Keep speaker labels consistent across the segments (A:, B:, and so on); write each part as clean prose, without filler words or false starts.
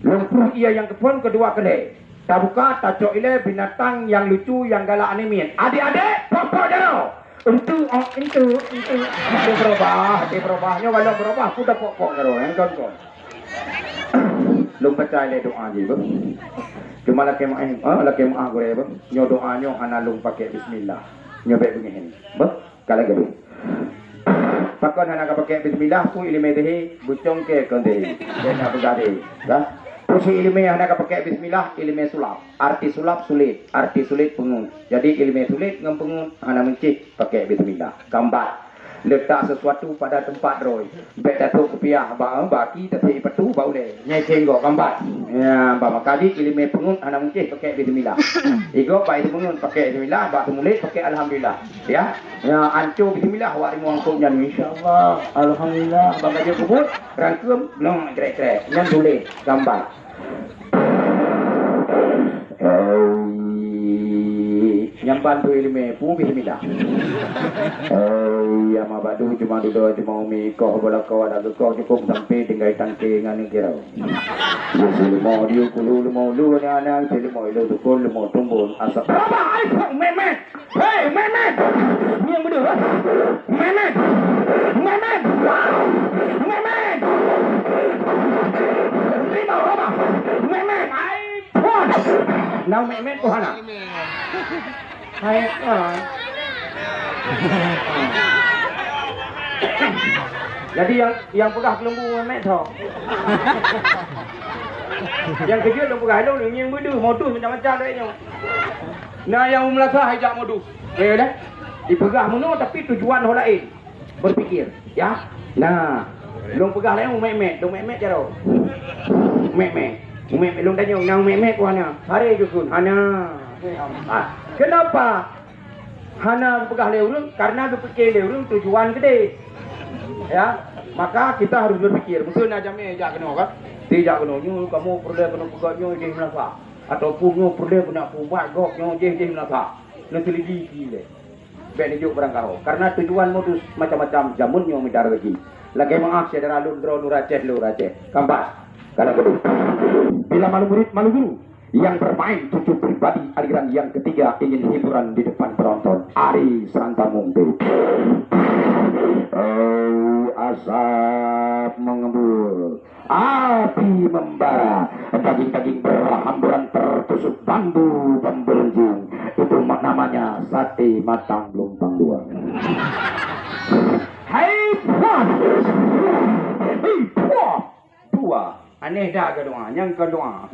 A: Lumpur ia yang kepun kedua kali. Tak buka, tak cok ile binatang yang lucu, yang galak animin. Adik-adik, pokok jauh. Untuk, itu. Hati berubahnya kalau berubah, aku dah pokok jauh. Yang kawan-kawan. Lung percaya doa je, bang. Cuma laki maaf gue, bang. Nyo doanya hana lung pakai bismillah. Nyo baik begini, bang. Kalau gitu. Pakon hana pakai bismillah, ku ilmu dehi, bucong ke konde. Jangan bergade, dah. Pusi ilmu hana pakai bismillah, ilmu sulap. Arti sulap sulit, arti sulit pengun. Jadi ilmu sulit ngam pengun hana mencik pakai bismillah. Gambar. Letak sesuatu pada tempat roy. Baik datuk kepiah baki tapi petu bau le. Nyai cenggok gambar. Ya, maka di ilmu pengun hana mencik pakai bismillah. Igo baik pengun pakai bismillah, bak mulut pakai alhamdulillah. Ya. Ya, ancu bismillah wa rimu angkut nyan insyaallah. Alhamdulillah bangga je kubut, rangkum belum krek-krek. Nyan boleh gambar. Yang bantu ilmu pun bismillah. Ya mabadu cuma duduk cuma umi kau bola kau ada kau cukup sampai tinggal tangke dengan kira. Jadi mau dia kulu mau lu ni anak jadi mau lu tukul mau tumbul asap. Apa iPhone memet? Hey memet, ni yang betul. Memet, memet, memet. Lima apa? Memet iPhone. Now memet tu hana. Hai Jadi yang pegah lembu memet tu. Yang kecil lembu galung ni yang bedu modus macam-macam dia. Nah yang melasa hajak modus. Dah. Dipegah mono tapi tujuan orang lain. Berfikir, ya. Nah, long pegah lain memet, long memet jaro. Memet. Memet long tanya, nang memet ku hana. Hari jukun hana. Kenapa? Hana pegah leurung karena berfikir leurung tujuan gede. Ya, maka kita harus berpikir. Mungkin aja meja kena kan? Tidak kena nyu kamu perlu kena pegahnya je melasa. Ataupun nyu perlu kena buat goknya je melasa. Nanti lagi gile. Baik nijuk barang karo. Karena tujuan modus macam-macam jamunnya mencari rezeki. Lagi maaf saudara lundro nuraceh luraceh. Kampas. Karena betul. Bila malu murid malu guru. Yang bermain cucu pribadi aliran yang ketiga ingin hiburan di depan penonton. Ari Santamungke. Asap mengembul, api membara, daging-daging berhamburan tertusuk bambu pembelenjing. Itu namanya sate matang lumpang dua. Hai puan, hai puan, dua. Aneh dah ke doa, yang kedua.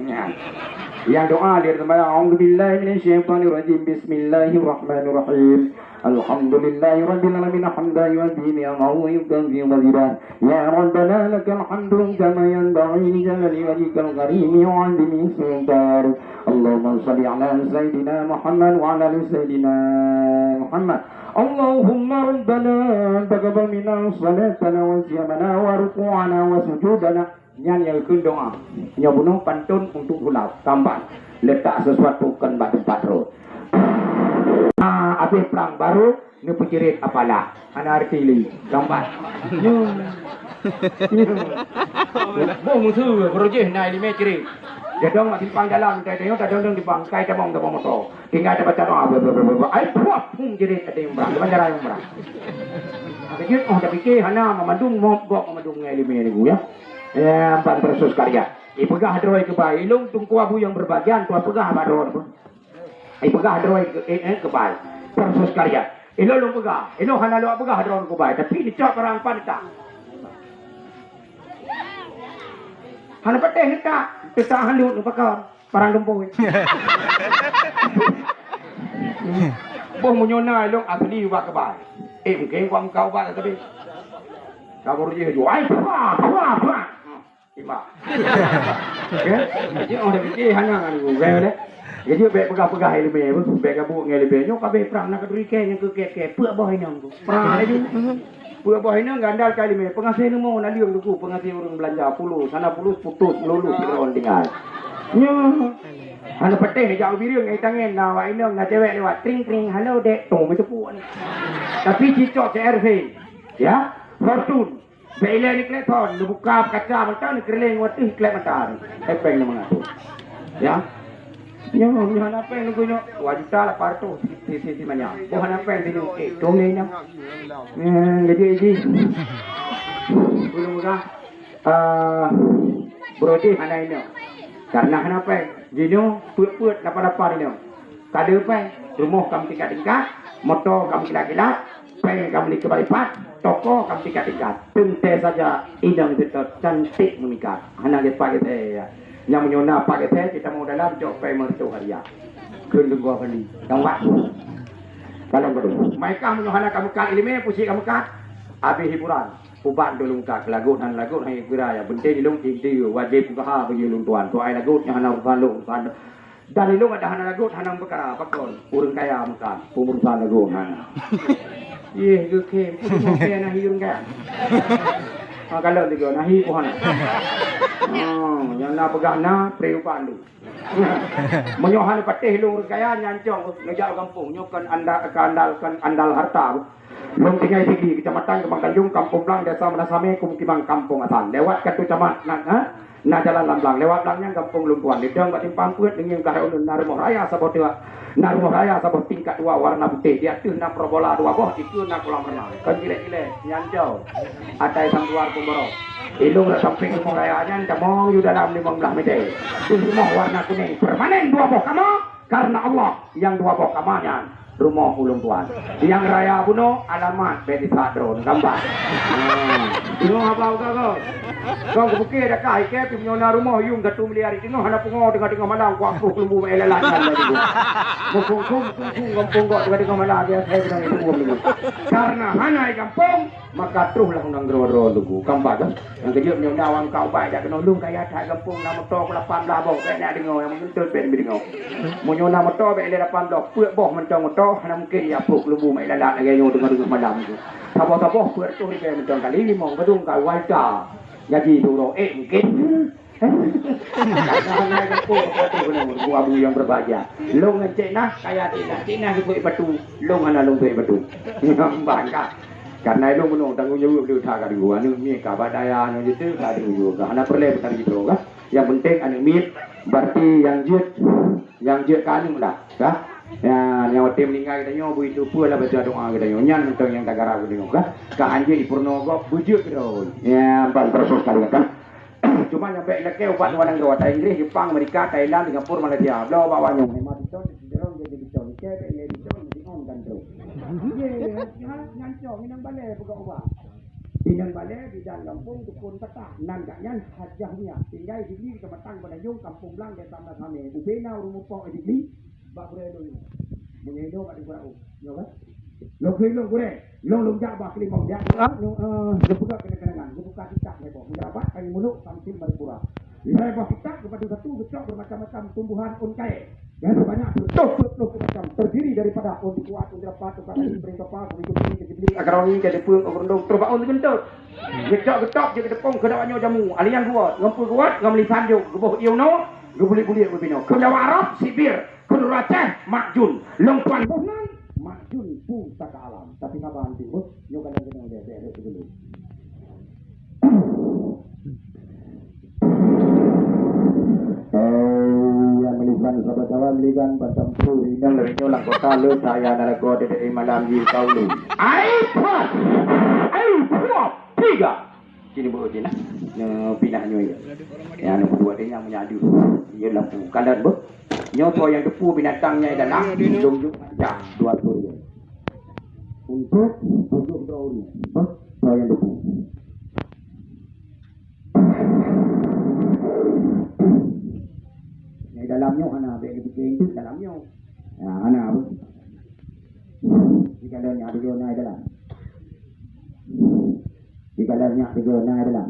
A: Yang doa dia sembahyang. A'udzubillahi minasyaitonirrajim. Bismillahirrahmanirrahim. Alhamdulillahi rabbil alamin hamdan yu'addi ni'amahu wa yukafi waziran. Ya Rabbana lakal hamdu kama yanbaghi li jalali wajhikal karim wa 'azimi sultanik. Allahumma shalli ala sayyidina Muhammad wa ala ali sayyidina Muhammad. Allahumma rabbana taqabbal minna salatana wa siyamana wa ruku'ana wa sujudana. Nyan yang doa. Nya bunuh pantun untuk hulap. Tambah. Letak sesuatu kan batu patro. Habis perang baru ni pencirit apalah. Ana artili. Tambah. Boh musuh berujih naik di mecirit. Dia dong mak simpang dalam dia tengok tak dong di bangkai tabong motor. Tinggal ada baca doa. Ai puap pun jerit ada yang berang. Banjar yang berang. Kecil dah fikir hana memandung mogok memandung ngai lima ni ya. Ya, empat persus karya. Ipegah droi ke bayi, ilung tungku abu yang berbagian, tua pegah badron pun. Ipegah droi ke bayi, persus karya. Ilo lung pegah, ilo hana lo pegah dron ke bayi, tapi dicok orang pantak. Hana pateh kita, kita halut pekar, parang lumpur. Boh munyona ilung asli ubah ke bayi. Mungkin kau ubah ke tadi. Kabur je jual, apa? Iba. Okey. Jadi orang fikir hanya kan gua deh. Jadi baik pegah-pegah ilmu pun baik kabur dengan ilmu nyo kabeh perang nak keduri yang ke puak bawah ini tu. Perang ada juga. Puak bawah ini gandal kali ilmu. Pengasih ilmu nak liung tu pengasih orang belanja puluh, sana puluh putus melulu orang tinggal. Nyo. Hana peteh jauh biru ngai tangan na wa inong na cewek lewat tring halo dek tu macam puak ni. Tapi cicok CRV. Ya, Fortune. Bela ni kleton, lu buka kaca mentah ni keriling watih klep mentah. Epeng ni mengatur. Ya. Yo, nyo na pen ko nyo. Wajita la parto si manya. Ko na pen di nyo. Tong ni na. Jadi. Ulung ka. Brodi ana ini. Karena kenapa? Jino puut-puut dapat ini. Kada pen rumah kamu tingkat-tingkat, motor kamu kila-kila, pen kamu di kebalipat, toko kamu tingkat-tingkat. Tente saja idam itu cantik memikat. Hana dia pakai teh ya. Yang menyona pakai teh kita mau dalam jok pen mertu haria. Kun gua beli. Tawak. Kalau betul. Mereka menyohana kamu kat ilmu pusi kamu kat. Habis hiburan. Ubat dulu kat lagu hai kira ya. Bente dilung tinggi wajib kaha bagi lung tuan. Tu ai lagu yang hana urusan dan ilung ada hana lagu hanang perkara pakon urang kaya makan urusan lagu hana. Ye ke na hirung kaya. Kalau tiga nahi ko hana. Yang na pegana preupan du. Menyohan patih lung kaya nyancong ngejak kampung nyokan andal harta. Belum tinggal di kecamatan Kembang Tanjung, Kampung Blang, Desa Menasame, Kumkibang, Kampung Asan. Lewat ke kecamatan, na jalan Lamblang. Lewat Blangnya Kampung Lumpuan. Lidang batin pangkuat dengan kahayun Narumah Raya sabot dua. Narumah Raya sabot tingkat 2 warna putih. Dia tu na probola 2 boh, itu na kolam renang. Kan gile-gile, nyanjau. Atai sang luar Kumboro. Ilung na samping Lumpuan Raya nya mau yu dalam 15 meter. Itu semua warna kuning. Permanen 2 boh kamu karena Allah yang 2 boh kamanya. Rumah ulung tuan. Yang raya buno alamat bedi sadron gambar. Tino apa kau? Kau kebuki ada kai ke pimnyona rumah yung gatu miliar tino hana pungo tengah malam ku aku lembu melelan kan lagi. Mukung kampung kok tengah malam dia saya bilang itu ngomong. Karena hana di kampung maka terus lah undang gero lugu gambar kan. Yang kejut nyona wang kau baik dak kena lung kaya thai kampung nama tok 18 boh kaya nak dengar yang mentul ben dengar. Munyona motor be 18 puak boh mencong motor hana mungkin ya puk lembu mai lalat lagi nyo tengah malam tu. Taboh puak tu ni ben mencong kali limau gedung kau waja. Jadi dulu mungkin. Karena kampung kata gua abu yang berbahagia. Long ngecek nah kaya Cina itu batu. Long ana long batu. Bangka. Karena itu menung tanggung jawab dia tak ada gua ni mi kabar daya ni itu tak ada juga. Hana perlu betul gitu kan. Yang penting anu mit berarti yang jet kanu lah, kah? Ya, yang tim meninggal kita nyo itu pun lah baca doa kita nyo nyan untuk yang tak garap kita nyo kah? Ka anjing purnogo bujuk kita. Ya, ban terus kali kan. Cuma nyampe leke upat wadang dua Inggris, Jepang, Amerika, Thailand, Singapura, Malaysia. Blau bawa nyo hemat itu cenderung jadi bicon. Ke ini bicon mesti on kan terus. Ye, nyancong minang balai buka ubah. Minang balai di dalam kampung tukun petak nan gak nyan hajahnya. Tinggal di kecamatan Badayung, Kampung Blang, Desa Menasame. Ubena rumupok di bak bredo ini. Menyedo kat dikurau. Yo kan? Lo kilo gure. Long jak bak limau dia. Buka kena-kenangan. Buka kitab lebo. Mendapat kayu muluk sambil berpura. Lebo kitab kepada satu gecok bermacam-macam tumbuhan unkai. Yang sebanyak 20 macam terdiri daripada on kuat, on dapat, tukar lagi beri kapal, beri akaroni ke depung obrondong terba on gentut. Gecok je ke depong ke dawanyo jamu. Alian kuat, ngampul kuat, ngamli sanjung, gebuh iuno, gebuli-buli bebino. Ke Jawa Arab, Sibir, ke Aceh, Makjun, Longkuan Bohnan, Makjun pusaka alam. Tapi kapan timur, yo kadang-kadang dia dulu. Yang melisan sahabat awam ligan batam puri dan lerinya lang kota lu saya narago dari malam di kaulu. Aipat 3 sini bu sini pinahnya ya yang kedua dia yang menyadu dia lampu kanan bu nyoto yang depu binatangnya dalam jungjung ya 2 tu untuk tunjuk drone bu yang depu dalamnya ana be bikin itu dalamnya ya ana apa di dalamnya ada zona dalam di dalamnya ada zona dalam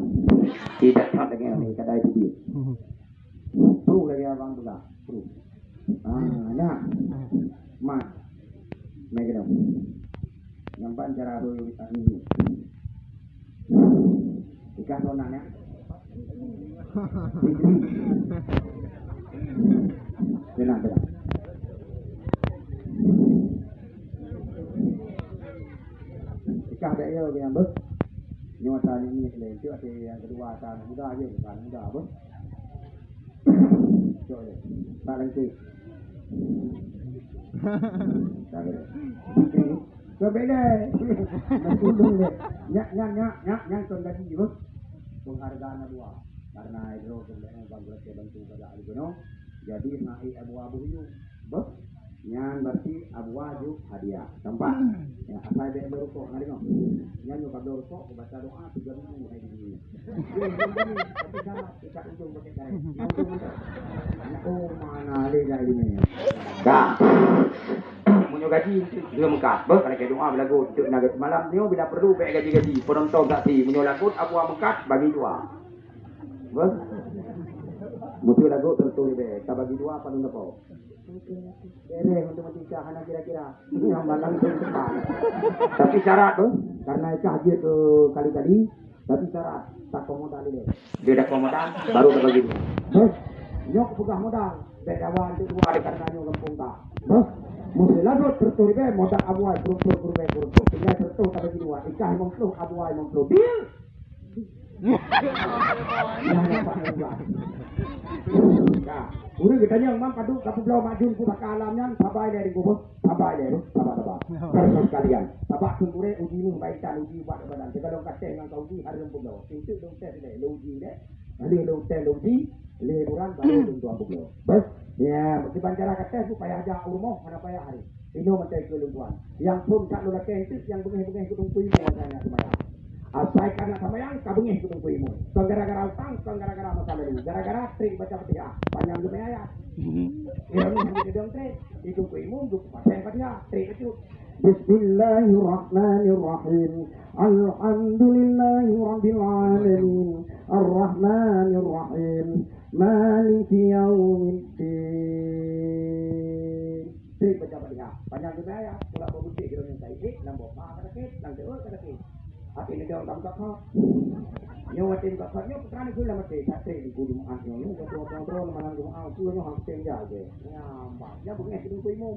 A: tidak tak dengan ini kadai itu perlu lagi abang juga perlu nah mak mereka dong nampak cara dulu ini ikan zonanya tenang. Ikan ada yang bus. Nyawa tadi ini itu ada yang kedua tanah muda aja bukan muda apa? Coba tak lagi. Berbeda. Mendulung deh. Nyak tuan gaji juga. Penghargaan dua. Karena itu kemudian bangsa bantu pada ahli gunung. Jadi naik abu-abu itu. Bos. Nyan berarti abu-abu hadiah. Tempat. Ya, asal dia berukuk ngali ngom. Nyan juga berukuk baca doa 3 minggu hari ini. Tapi cara kita ujung pakai cara. Oh mana ada ini. Dah. Munyo gaji dia mengkat. Bah kalau doa belagu untuk naga malam ni bila perlu baik gaji-gaji penonton tak si munyo lagu abu mengkat bagi dua. Bah. Mutu lagu tertulis be. Tak bagi dua apa nunggu. Bere untuk mencicah anak kira-kira yang malang itu cepat. Tapi syarat tuh karena haji itu kali-kali tapi syarat tak modal dia. Dia dah modal baru tak bagi dua. Bos, nyok buka modal. Beda wan itu dua ada karena nyok lempung tak. Bos, mesti lalu tertulis be modal abuai kurung tinggal tertulis tak bagi dua. Ikah mengflow abuai mengflow deal. Nah, urang kita yang mam padu kapu blau majun ku bakalamnya sabai dari gubus sabai dari sabar terus sekalian sabak sungkure uji mu baik tak uji buat badan kalau kata dengan kau uji hari lembu blau itu dong teh deh uji deh nanti lo teh uji leburan baru untuk abu blau bos ya mesti bancara kata supaya aja urmo mana payah hari ini mentai kelumpuan yang pun tak lo laki itu yang bengeh-bengeh kudung kuih mau tanya semaya asai karena sama yang kabungnya ikut kuimu. Kau gara-gara utang, kau gara-gara masalah ini. Gara-gara trik baca petiha, panjang juga ya. Ini yang dong trik, ikut kuimu, ikut pasang petiha, trik itu. Bismillahirrahmanirrahim. Alhamdulillahirabbil alamin. Arrahmanirrahim. Maliki yaumiddin. Trik baca petiha, panjang juga ya. Pula berbudi kita yang baik, nambah apa kata nang terus kata hati ni dia orang tak kau. Nyawa tim tak kau. Nyawa putrani gula mati. Satri di gunung asnya. Nyawa kontrol mana gunung aw. Tuh nyawa hampir jaga. Nyambar. Dia bukan sedang kuimu.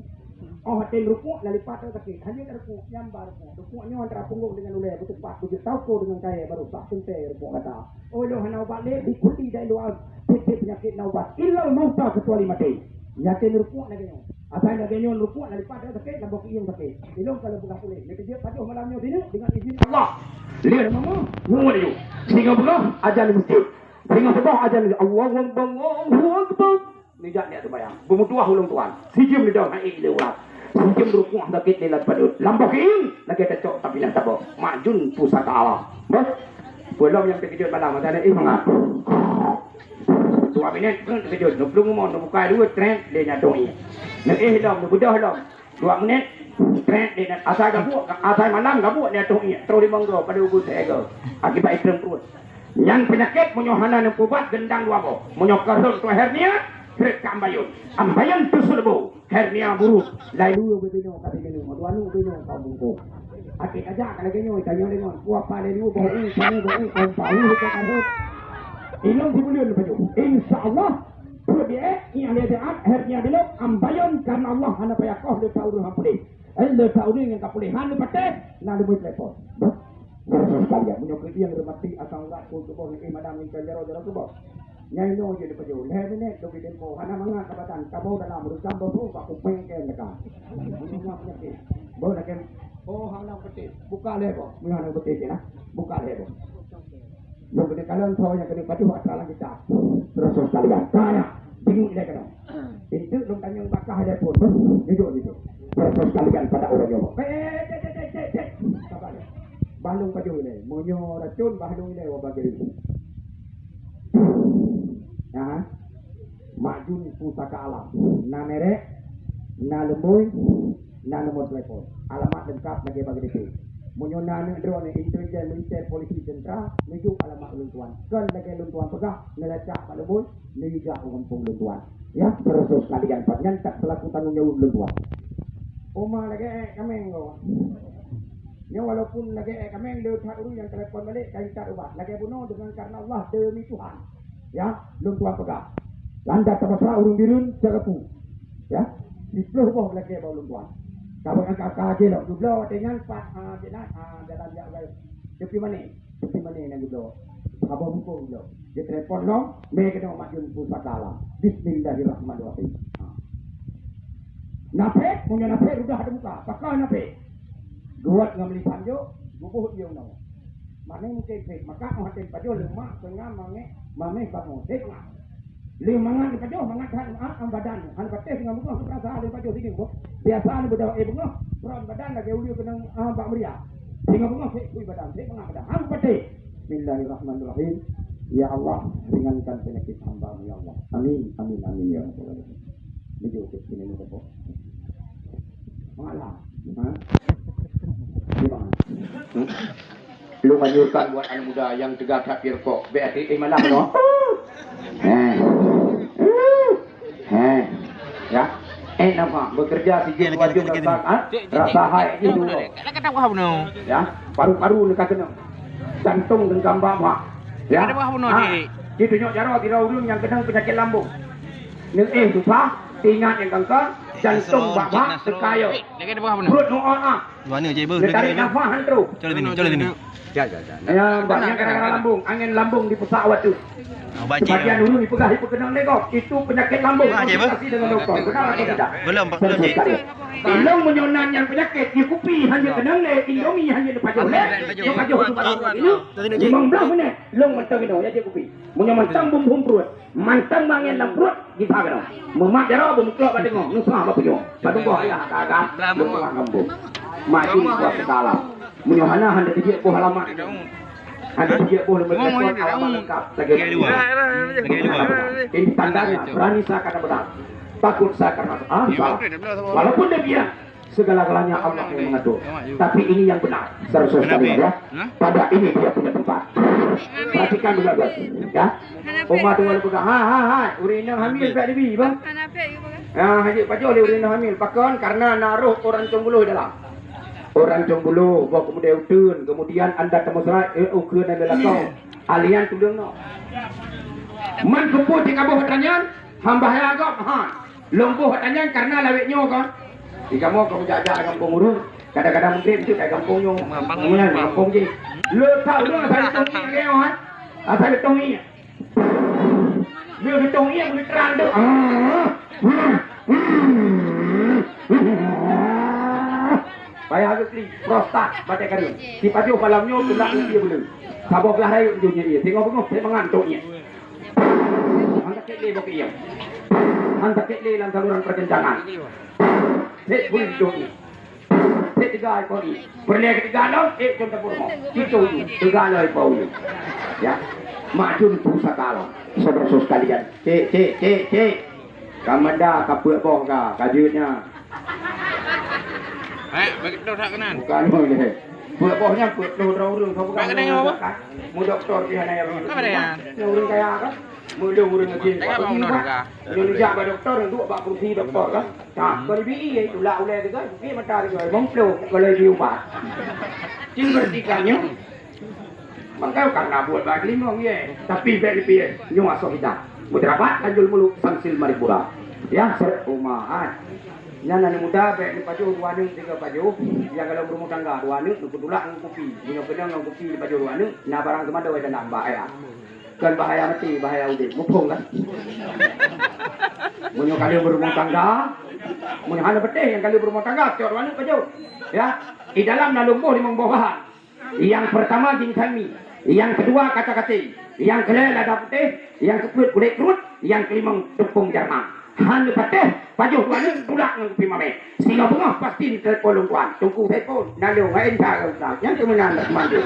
A: Oh hati rukuk lali patah tak. Hanya rukuk nyambar rukuk. Rukuk nyawa antara punggung dengan ulai. Betul pat. Betul tahu kau dengan kaya baru tak sente rukuk kata. Oh lo hana balik dikuti dari luar. Titik penyakit naubat. Ilal mauta kecuali mati. Yakin rukuk lagi nyawa. Asal lagi nyawa rukuk lali patah tak. Nambah iyung tak. Ilong kalau bukan boleh. Dia kerja pada malamnya sini dengan izin Allah. Lihat mama, mama dia. Sehingga berah ajan di masjid. Sehingga berah ajan di Allahu Akbar. Ni jak dia tu bayang. Bermutuah ulung tuan. Sijim di dalam air dia ulang. Sijim rukuh sakit dia padut. Lambok in lagi tecok tapi nak tabok. Majun pusaka Allah. Bos. Belum yang terkejut malam ada mangap. 2 minit pun terkejut. Nak belum mau nak buka dua trend dia nyadoi. Nak dom nak budah dom. 2 menit trend dia asal gabuk asal malam gabuk dia tu terus dimonggo pada ubus ego akibat ikram perut yang penyakit munyohana nan pubat gendang dua bo munyokarun tu hernia krek ambayan tu sulbu hernia buruk lalu bebino kabino moduanu bebino kabungko akit aja kana genyo itanyo lengon kuah pale dulu bo kon palu ke karut ilong dibulion baju insyaallah dia yang dia hernia dulu ambayan karena Allah hana payakoh dia tahu hampir anda tahu ni yang kapulihan ni patah, nak lebih telepon. Berapa sekalian menyokong yang remati asal urat pun kebon ni madam ni jaro kebon. Nyai no je depan jauh. Leh ni dobi tempo. Hana mangat kabatan. Kabau dalam berusaha beru aku pengken dekat. Semua penyakit. Bawa nak kem. Oh hana betul. Buka leh bo. Mengenai betul je lah. Buka leh bo. Yang kena kalian tahu yang kena padu asal kita. Terus sekalian. Kaya. Bingung dia kena. Itu dong tanya bakah dia pun. Duduk itu. Terus sekalian pada orang Jawa. Sabar. Balung padu ni. Monyo racun balung ni wabah kiri. Ya. Majun pusaka alam. Na merek, na lemboy, na nomor telepon. Alamat lengkap lagi bagi dia. Monyo na drone intelijen militer polisi tentera menuju alamat luntuan. Kan lagi luntuan pegah ngelacak pak lemboy, niga kampung luntuan. Ya, terus sekalian panjang tak selaku tanggung jawab luntuan. Oma lagi kameng lo. Ya walaupun lagi kameng dia tak urus yang telepon balik kali tak ubah. Lagi bunuh dengan karena Allah demi Tuhan. Ya, luntuan pegah. Landa terpaksa urung birun cagapu. Ya, di seluruh bawah lagi bawah luntuan. Kalau angkat aje lo, dulu dengan pak jalan jalan jalan. Tapi mana? Di mana yang gitu? Abang buku gitu. Dia telepon lo, mereka kena majun pusat dalam. Bismillahirrahmanirrahim. Nape, punya nape udah ada muka. Pakai nape. Guat ngambil panjo, bubuh dia nong. Mana mungkin fake, maka ngatain panjo lemak, tengah mame bangun, tengah. Limangan di panjo, mangan ang badan, ang pate dengan muka perasa di panjo sini bu. Biasa ni budak bunga, peran badan lagi uli kena bak meriah. Sehingga bunga fake kui badan, fake mangan badan, ang pate. Bismillahirrahmanirrahim. Ya Allah, ringankan penyakit hamba ya Allah. Amin, amin, amin ya Allah. Ini juga sini ni bu. Malah, gimana? Lu menganjurkan buat anak muda yang tegak kafir kok. BRT malam no? Ya. Nama bekerja si Jin wajib rasa hai itu dulu. Ya, paru-paru dekat kena. Jantung dan gambar mak. Ya. Itu nyok jaro tidak ulun yang kena penyakit lambung. Ni lupa, tingat yang kanker, jantung bak sekayo. Perut nuon
B: Mana je ber?
A: tarik nafas hantu.
B: Coba sini.
A: Ya. Banyak kadang-kadang lambung, angin lambung di pesawat tu. Bagian dulu dipegang hipokenang legok. Itu penyakit lambung. Konsultasi dengan doktor. Benar atau tidak?
B: Belum, je.
A: Ilong menyonan yang penyakit di kupi hanya kenang le, Indomie hanya lepas jauh le. Yang pajuh tu pajuh ini. 15 minit. Long mentang ini ya je kupi. Munya mentang bum perut. Mantang mangin dalam perut di pagar. Memak darah bumklok pada ngom. Nusah apa punya. Padung boh ya agak. Belum kampung. Maju buat segala. Munya hana hendak dijek buah halaman. Ada dia boleh mendapat alamat lengkap. Lagi dua. Ini tandanya berani saya kata benar. Takut saya karena walaupun demikian segala-galanya Allah yang mengatur. Tapi ini yang benar. Seharusnya sekali ya. Pada ini dia punya tempat. Perhatikan dulu guys. Ya. Oma tu wala pegang. Hai. Urina hamil tak dibi bang. Haji Pak Joli urina hamil. Pakon karena naruh orang Jongbuluh dalam. Orang Jongbuluh bawa kemudian utun, kemudian anda temu serai ukur dan lelakau alian tudung no. Man kumpul di kabuh pertanyaan, hamba ya agak lombuh pertanyaan karena laweknya kan. Jika mau kamu jaga kampung urus, kadang-kadang mungkin itu kayak kampungnya, kampung je. Lu tahu lu asal tongi kan? Asal tongi. Lu tongi yang terang tu. Bayar harus li prostat batai karun. Si paju malamnya tulak dia belum. Sabok lah hari ujungnya dia. Tengok bengok saya mengantuknya. Hantar kekle bok iya. Hantar kekle dalam saluran perkencangan. Saya pun hidupnya. Saya tiga ekor ini. Perlihat ketiga lo, contoh purmo. Itu tiga lo ekor ini. Ya, majun pusat alam. Saudara-saudara sekalian. Cek. Kamanda kapuk boh ka, kajutnya.
B: Begitu tak kenan.
A: Bukan boleh. Buat bohnya buat urung kau bukan. Mu doktor di sana yang.
B: Apa dia?
A: Urung kaya kan? Mu urung lagi. Indonesia ba doktor untuk bak kursi doktor kan. Nah, kalau BI itu lah oleh tu kan. Ni mata dia mengflow kalau diubah. Cing bertikannya. Mangkau karena buat bagi limong ye. Tapi beri nyung asok kita. Mudrabat anjul mulu samsil maripura. Ya, serumahan. Yang anak muda baik di paju 2 ning 3 paju. Yang kalau berumah tangga 2 ning kedulak ng kopi. Minum kedang ng kopi di paju 2 ning. Nah barang kemana wae dan bahaya. Kan bahaya mati, bahaya udah. Mupung kan. Munyo kali berumah tangga. Munyo hana betih yang kali berumah tangga 2 ning paju. Ya, di dalam nalumbuh 5 bahan. Yang pertama jing kami. Yang kedua kata-kata. Yang kelima lada putih. Yang keempat kulit kerut. Yang kelima tepung Jerman. Han pateh pajuh tuan ni tulak dengan pimame. Sehingga bunga pasti di telepon tuan. Tunggu telepon. Nalo ngain tak usah. Yang kemenang nak mandi.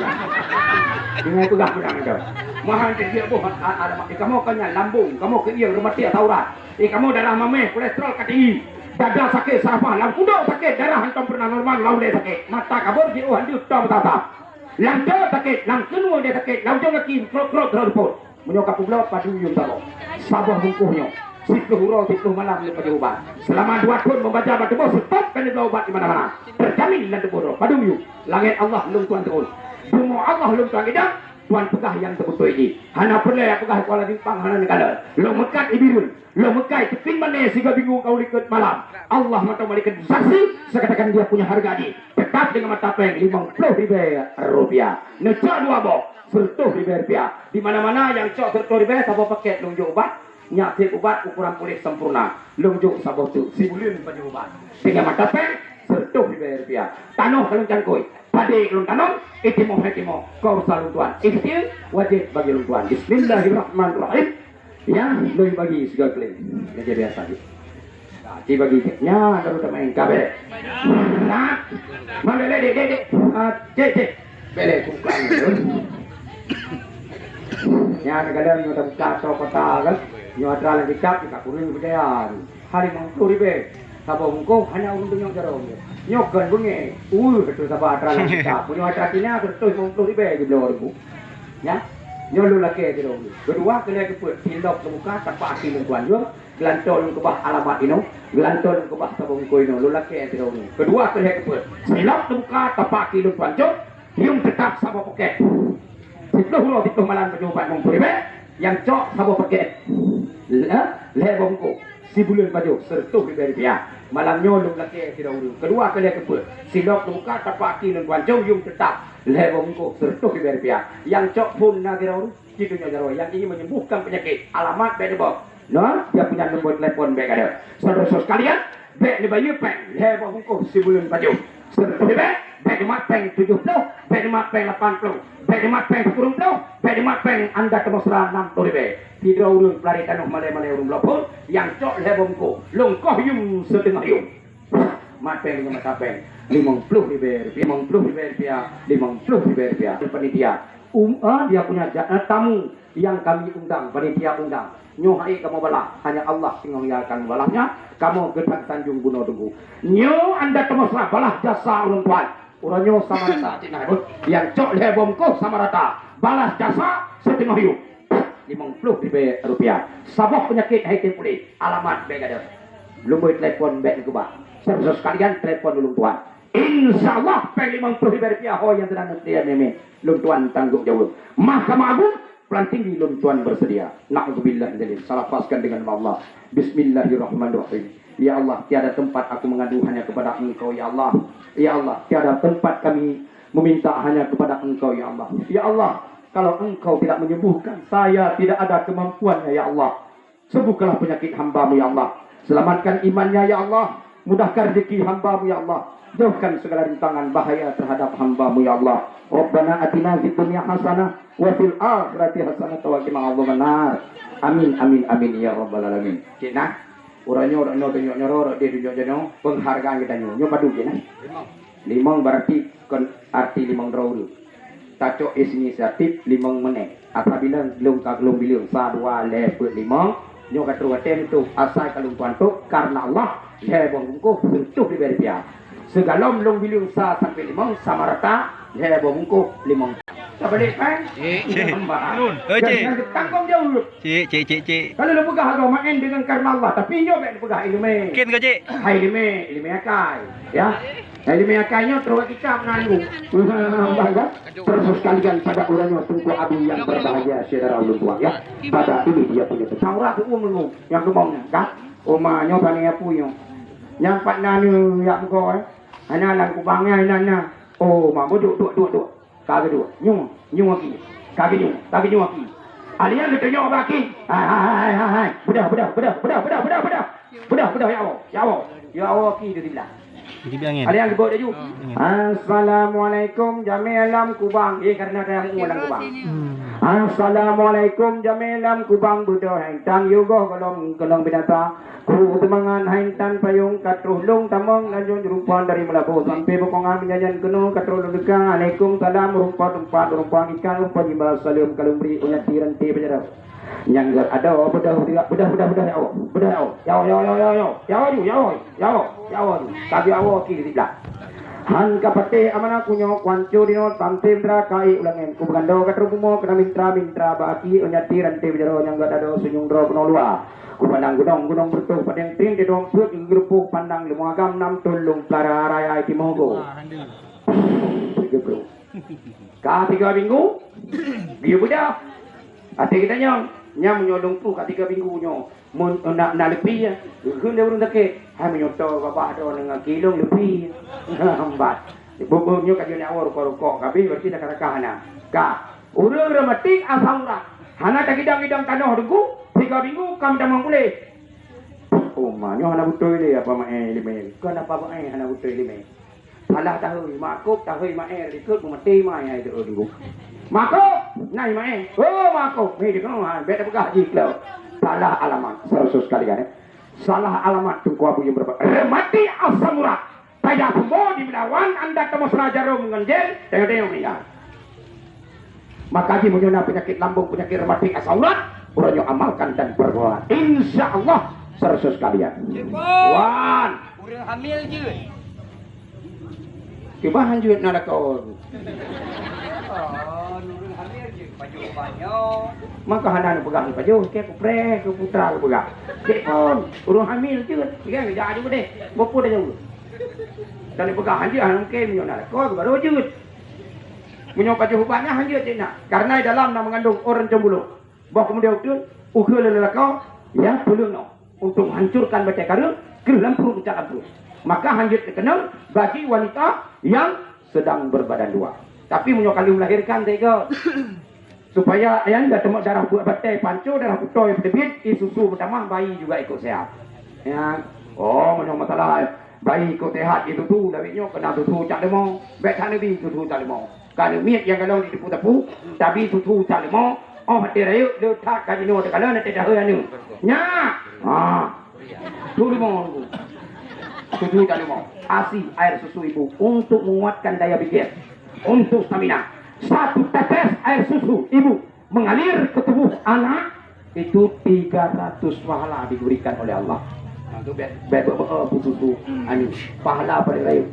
A: Dengan itu dah menang dah. Mahal dia buh alamat. Kamu kanya lambung, kamu keiang rumah dia taurat. Kamu darah mame, kolesterol tinggi. Dada sakit sarafah, lam kudo sakit, darah hantam pernah normal, laule sakit. Mata kabur jiu handu tam tatap. Lam do sakit, lam kenua dia sakit, lam jong lagi krok terpot. Menyokap pula padu yung talo. Sabah bungkuhnya. Sikluh hurau, sikluh malam lepas ubat. Selama 2 tahun membaca batu bos, stop kan itu obat di mana-mana. Terjamin dan teboro. Padum yuk. Langit Allah belum tuan turun. Bumi Allah belum tuan gedang. tuan pegah yang terbetul ini. Hana perlu yang pegah kuala dimpang hana negara. Lo mekat ibirun. Lo mekai tepin mana sehingga bingung kau likut malam. Allah mata malaikat saksi sekatakan dia punya harga ni. Tetap dengan mata peng 50 ribu rupiah. Necak dua boh 100 ribu rupiah. Di mana-mana yang cok 100 ribu sabah paket lunjuk ubat. Nyati ubat ukuran kulit sempurna. Lunjuk sabah tu sibulin penyubat. Dengan mata peng 100 ribu rupiah. Tanah kalau cangkui. Padi kalau tanam, itimo hetimo. Kau selalu tuan. Ikhtiar wajib bagi lu tuan. Bismillahirrahmanirrahim. Ya, lebih bagi segala klaim. Ini biasa je. Ci bagi nya ada main kabe. Nah, mana dek. Cek. Bele kukan. Ya negara ni ada buka atau kota kan. Nyo ada lagi kap kita kuning bedean. Hari 50 ribu. Sabah mungko hanya untuk nyok jarong. Nyokan bunge. Betul sabah ada lagi kap. Punya ada kini 150 ribu di bawah ya. Nyolo laki itu dong. Kedua kena keput silok ke muka tanpa akhir tuan juga. Gelantol ke bah alamat ini. Gelantol ke bah sabung ko ini. Lo laki itu dong. Kedua kena keput silok ke muka tanpa akhir tuan juga. Yung tetap sabah poket. 10 malam penyubat mengpuribe. Yang cok sabah poket. Lebong ko. Si bulan baju 100 ribu rupiah. Malam nyolo laki itu dong. Kedua kena keput silok ke muka tanpa akhir tuan juga. Yung tetap lebong ko 100 ribu rupiah. Yang cok pun nagiraw gitu nyawa yang ingin menyembuhkan penyakit. Alamat beda bawah. No, dia punya nombor telepon baik ada. Saudara-saudara sekalian, baik di bayu peng lebong ko sebelum baju. 100 ribu, baik di mat peng 70, baik di mat peng 80, baik di mat peng 40, baik di mat peng anda temosra 60 ribu. Tidak urun pelari tanah malai-malai urun lapor yang cok lebong ko longkoh yung setengah yung. Mat peng dengan mata peng 50 ribu rupiah. Panitia dia punya tamu yang kami undang, panitia undang. Nyo hai kamu balah, hanya Allah yang mengiyakan balahnya. Kamu gedang Tanjung Buno Dugu. Nyo anda temosra balah jasa ulun tuan. Uranyo sama rata yang cok lebom ko sama rata. Balas jasa setengah yuk 50 ribu rupiah. Sabah penyakit hai pulih. Alamat begader. Belum boleh telepon baik ke bah. Saudara sekalian telepon ulun tuan. InsyaAllah peng 50 ribu rupiah yang sedang sedia meme. Lung tuan tanggung jawab. Mahkamah Agung pelan tinggi lung tuan bersedia. Na'udzubillah dalil. Salah paskan dengan Allah. Bismillahirrahmanirrahim. Ya Allah, tiada tempat aku mengadu hanya kepada Engkau ya Allah. Ya Allah, tiada tempat kami meminta hanya kepada Engkau ya Allah. Ya Allah, kalau Engkau tidak menyembuhkan saya, tidak ada kemampuannya ya Allah. Sembuhkanlah penyakit hamba-Mu ya Allah. Selamatkan imannya ya Allah. Mudahkan rezeki hamba-Mu ya Allah. Jauhkan segala rintangan bahaya terhadap hamba-Mu ya Allah. Rabbana atina fid dunya hasanah wa fil akhirati hasanah wa qina adzabannar. Amin ya rabbal alamin. Cina urangnya nyoro dia tunjuk penghargaan kita nyo padu cina. Limong berarti kon arti limong draw. Taco inisiatif limong meneh. Apabila belum bilang sa dua lepet limong nyo katru aten tu asal kalung tuan tu karena Allah lebong ko 100 ribu rupiah. Segalom long bilang sa sampai limong sama rata lebong ko limong. Sabalik kan? Tanggung jawab.
B: Cik.
A: Kalau lu pegah agama dengan karena Allah, tapi nyo ben pegah ilmu.
B: Ken ke cik?
A: Hai ilmu akai. Ya. Ilmu akainya terus kita menanggung. Terus sekalian pada orangnya Tengku Abu yang berbahagia saudara ulun tua ya. Pada ini dia punya Taurat umum yang ngomongnya kan. Omanya bani apu yo. Nyampak nanu yak ko ana lang kubangnya nana. Oh, mamu duk. Kage duk. Nyung aki. Kage nyung aki. Alian lu tunjuk baki. Hai. Budah ya Allah ki dia bilang.
B: Dibilangin.
A: Alian gebok dia ju. Assalamualaikum jami'alam kubang. Karena ada yang ulang kubang. Assalamualaikum jami'alam kubang budo hentang yugo kolong binata. Ku temangan haintan payung katruhlung tamong lanjut rumpaan dari Melabu sampai bokongan menyajan kenu katruhlung dekang. Waalaikumsalam rumpaan ikan rumpaan jimbal salim kalumbri unyat tiran ti penjara. Yang ada bedah kami awak kiri tidak han kapate amana kunyo kwanco dino tamtendra kai ulangen ku begando katrumo kena mintra baki unyati rante bejaro yang gak ada sunyung dro penolua ku pandang gunung bertuh padang tin di dong put grupu pandang limo agam nam tulung plara raya timogo bro ka 3 minggu Dia budak. Hati kita nyam menyolong tu kat 3 minggu nyo. Nak lebih ya. Kun dia urang tak hai menyoto bapak ada dengan kilong lebih. Hambat. Bubungnya kat dia awak rokok kabeh berarti dah karakana. Ka. Urang rematik asam urat. Hana tak gidang-gidang tanah dugu 3 minggu kam dah mangkulih. Oh manyo hana betul dia apa mae lime. Kan apa mae hana betul lime. Alah tahu makuk tahu mae ikut mati mai ai tu dugu. Makuk nai mae. Oh makuk ni dia kan bet pegah jiklau. Salah alamat, saudara sekalian. Salah alamat tunggu abu yang berapa? Mati asam urat. Pada pembawa di Belawan, anda temu serajarum mengenjel, tengok-tengok ni ya. Maka dia menyona penyakit lambung, penyakit rematik asam urat, orangnya amalkan dan berbuat. Insya Allah, saudara sekalian. Wan,
C: Orang hamil je.
A: kebahan juga nak kau.
C: Orang hamil je. Baju banyak.
A: Maka hana nak pegang baju, ke putra, ke putra ke pegang. Kek pun, urang hamil je, pegang kerja juga deh. Bopo dah jauh. Dan pegang hanja hang ke menyona. Kau ke baru je. Menyok baju hubannya hanja je nak. Karena dalam nak mengandung orang cembulu. Bawa kemudian ukur lelakau, ya tolong no. Untuk menghancurkan baca karun, ke lampu pecah lampu. Maka hanja terkenal bagi wanita yang sedang berbadan dua. Tapi menyok kali melahirkan tega. Supaya yang dah temu darah buat batai pancu darah putoi berdebit susu pertama bayi juga ikut sehat ya oh mana masalah bayi ikut sehat itu tu dawitnya kena susu cak lemau bet sana bi susu cak lemau kalau miat yang kalau di tepu-tepu tapi susu cak lemau oh mati rayu letak kajino kalau nanti dah anu nya tu lemau susu cak lemau asi air susu ibu untuk menguatkan daya pikir untuk stamina. 1 tetes air susu ibu mengalir ke tubuh anak itu 300 pahala diberikan oleh Allah. Nah tu bet susu anu pahala pada rayu.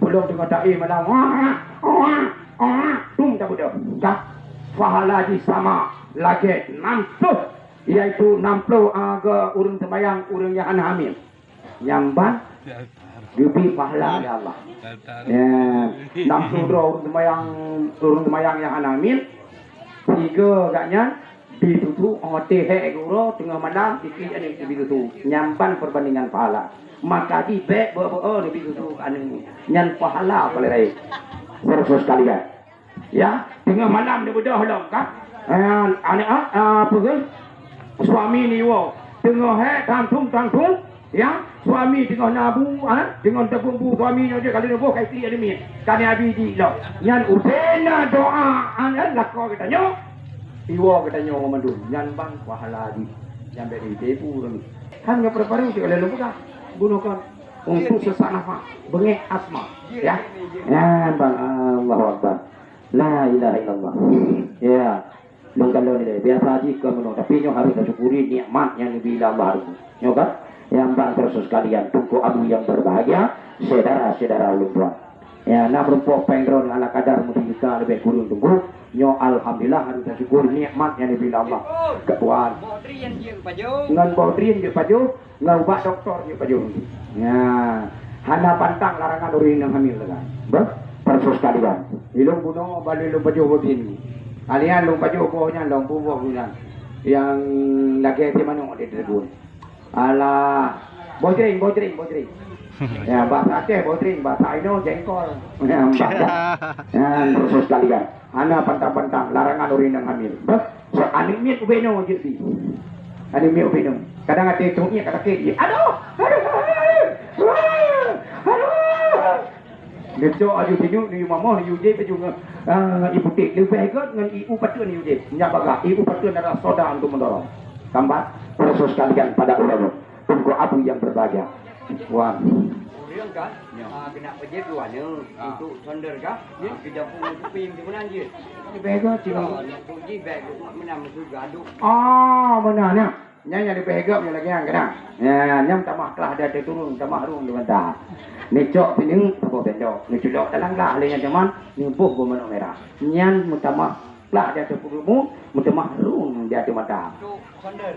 A: Belum dengan dai malam tum tak budak. Dah pahala di sama lagi 60 iaitu 60 aga urang sembayang urang yang hamil. Nyamban diberi pahala oleh Allah. Ya, 60 urang sembayang yang hamil. 3 agaknya ditutu oteh guru tengah malam dikit ani ditutu. Nyamban perbandingan pahala. Maka di bek lebih tutu anu nyan pahala oleh rai. Saudara sekalian. Ya, tengah malam dia bedah long kan. Anak apa ke? Suami ni wo tengah tangtung ya suami tengah nabu dengan tepung suaminya je kalau nabu kai kli ademi kan abi di lo nyan usena doa lakko katanya iwo katanya mandun nyan bang pahala di yang beri debu reng kan ngap perparu ti kalau lupa bunuhkan untuk sesak nafas bengek asma ya bang Allahu akbar la ilaha illallah ya kalau ni biasa aja kamu tapi nyo harus syukuri nikmat yang diberi Allah harus nyo kan yang bang terus sekalian tunggu abu yang berbahagia saudara-saudara ulumpuan ya nak berempok pengron ala kadar musika lebih kurun tunggu nyo alhamdulillah harus syukur nikmat yang diberi Allah ketuan ngan baudrian je paju ngan ubah doktor je paju ya hana pantang larangan urin yang hamil kan terus sekalian ilung buno balik lu paju begini kalian lu paju pohnya long bubuh bulan yang lagi di mana di tribun alah bojring ya bahasa Aceh bojring bahasa Aino jengkol ya terus sekalian ana pantang-pantang larangan urin yang hamil so anemia ubeno jadi anemia ubeno kadang ada hitungnya kata ke aduh Leco aju tinyu ni mama yu je pe juga ibu tik lebih baik dengan ibu patun yu je nyabaga ibu patun adalah soda untuk mendorong gambar terus sekalian pada ulama tunggu abu yang berbahagia wah
C: Orang kan kena pejat luarnya untuk sonder kan kerja pun kuping di mana je
A: lebih baik cina
C: untuk ji beg mana masuk gaduh
A: benarnya nyanya lebih baik lagi yang kena ya nyam tamah kelah ada turun tamah rung dengan dah necok pining apa bendok necok dalam lah le yang zaman nyubuh bomano merah nyan mutamah lah dia terpurumu mutamah rung dia tu mata
C: sonder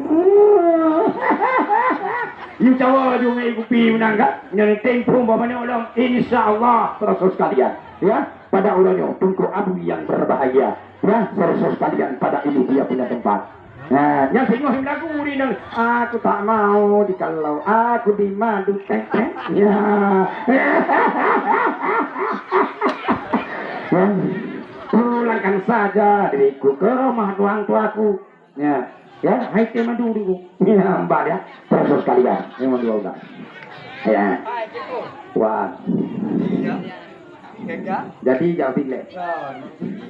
A: you cawa ju ngai kupi menang kan nyan tempung bomano orang insyaallah terus sekalian ya pada ulangnya tunggu abu yang berbahagia Ya, saudara sekalian, pada ini dia punya tempat. Nah, yang semua lagu ini aku tak mau dikalau aku di madu teh. Ya. Ya. Pulangkan saja diriku ke rumah tuang tuaku. Ya, ya, hai tema dulu. Ya, mbak ya, saudara sekalian, memang dua udah. Ya,
C: Hai, Cipun.
A: wah.
C: Ya. Kega?
A: Jadi jauh pilih.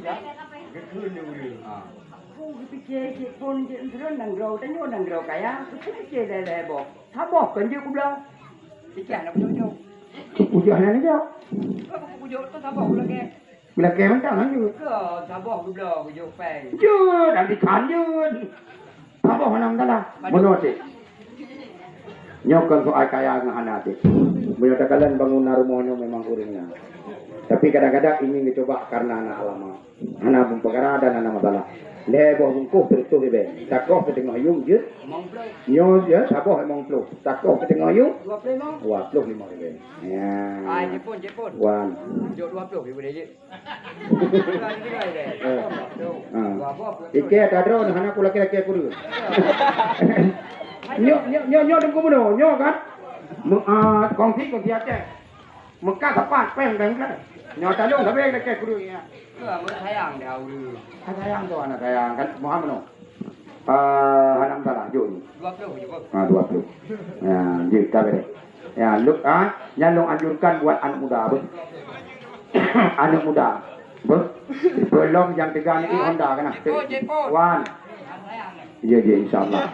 C: Ya. Gekun dulu. Aku fikir Cipun Cipun nang grow tanyo nang grow kaya. Aku fikir lele bok. Sabok kan je ku bilang. Fikir nak pujuk.
A: Ujian ini jauh.
C: Aku pujuk tu sabok lagi.
A: Bila kemen tak lanjut.
C: Ke sabok ku bilang pujuk peng.
A: Jun, nanti kan Jun. Apa menang dah? Menurut sih. Nyokon soal kaya ngahan hati. Menurut kalian bangun rumahnya memang kurangnya. Tapi kadang-kadang ingin dicoba karena anak lama. Anak pun perkara dan anak masalah. Lebo bungkuh betul ibe. Takoh ketengah yung jut.
C: Mong play.
A: Nyo je saboh emang puluh. Takoh ketengah yung.
C: 20 mong.
A: Wah, 25 ibe. Ya.
C: Hai Cipun.
A: Wan.
C: Pujuk 20 ibu dia je.
A: Ike tadro anak aku laki-laki aku dulu. Nyo tunggu meno, nyo kan. Kongsi aja. Mekah tepat peng dan kan. Nyo tadro tapi laki aku dulu ya.
C: Ke mau sayang dah dulu.
A: Sayang tu anak sayang kan Muhammad no. Hanam salah Jun.
C: 20 Cipun.
A: 20. Ya, jika bere. Ya, yang lu anjurkan buat anak muda, anak muda. Belum yang tiga ni Honda kan. Wan. Iya, insyaAllah.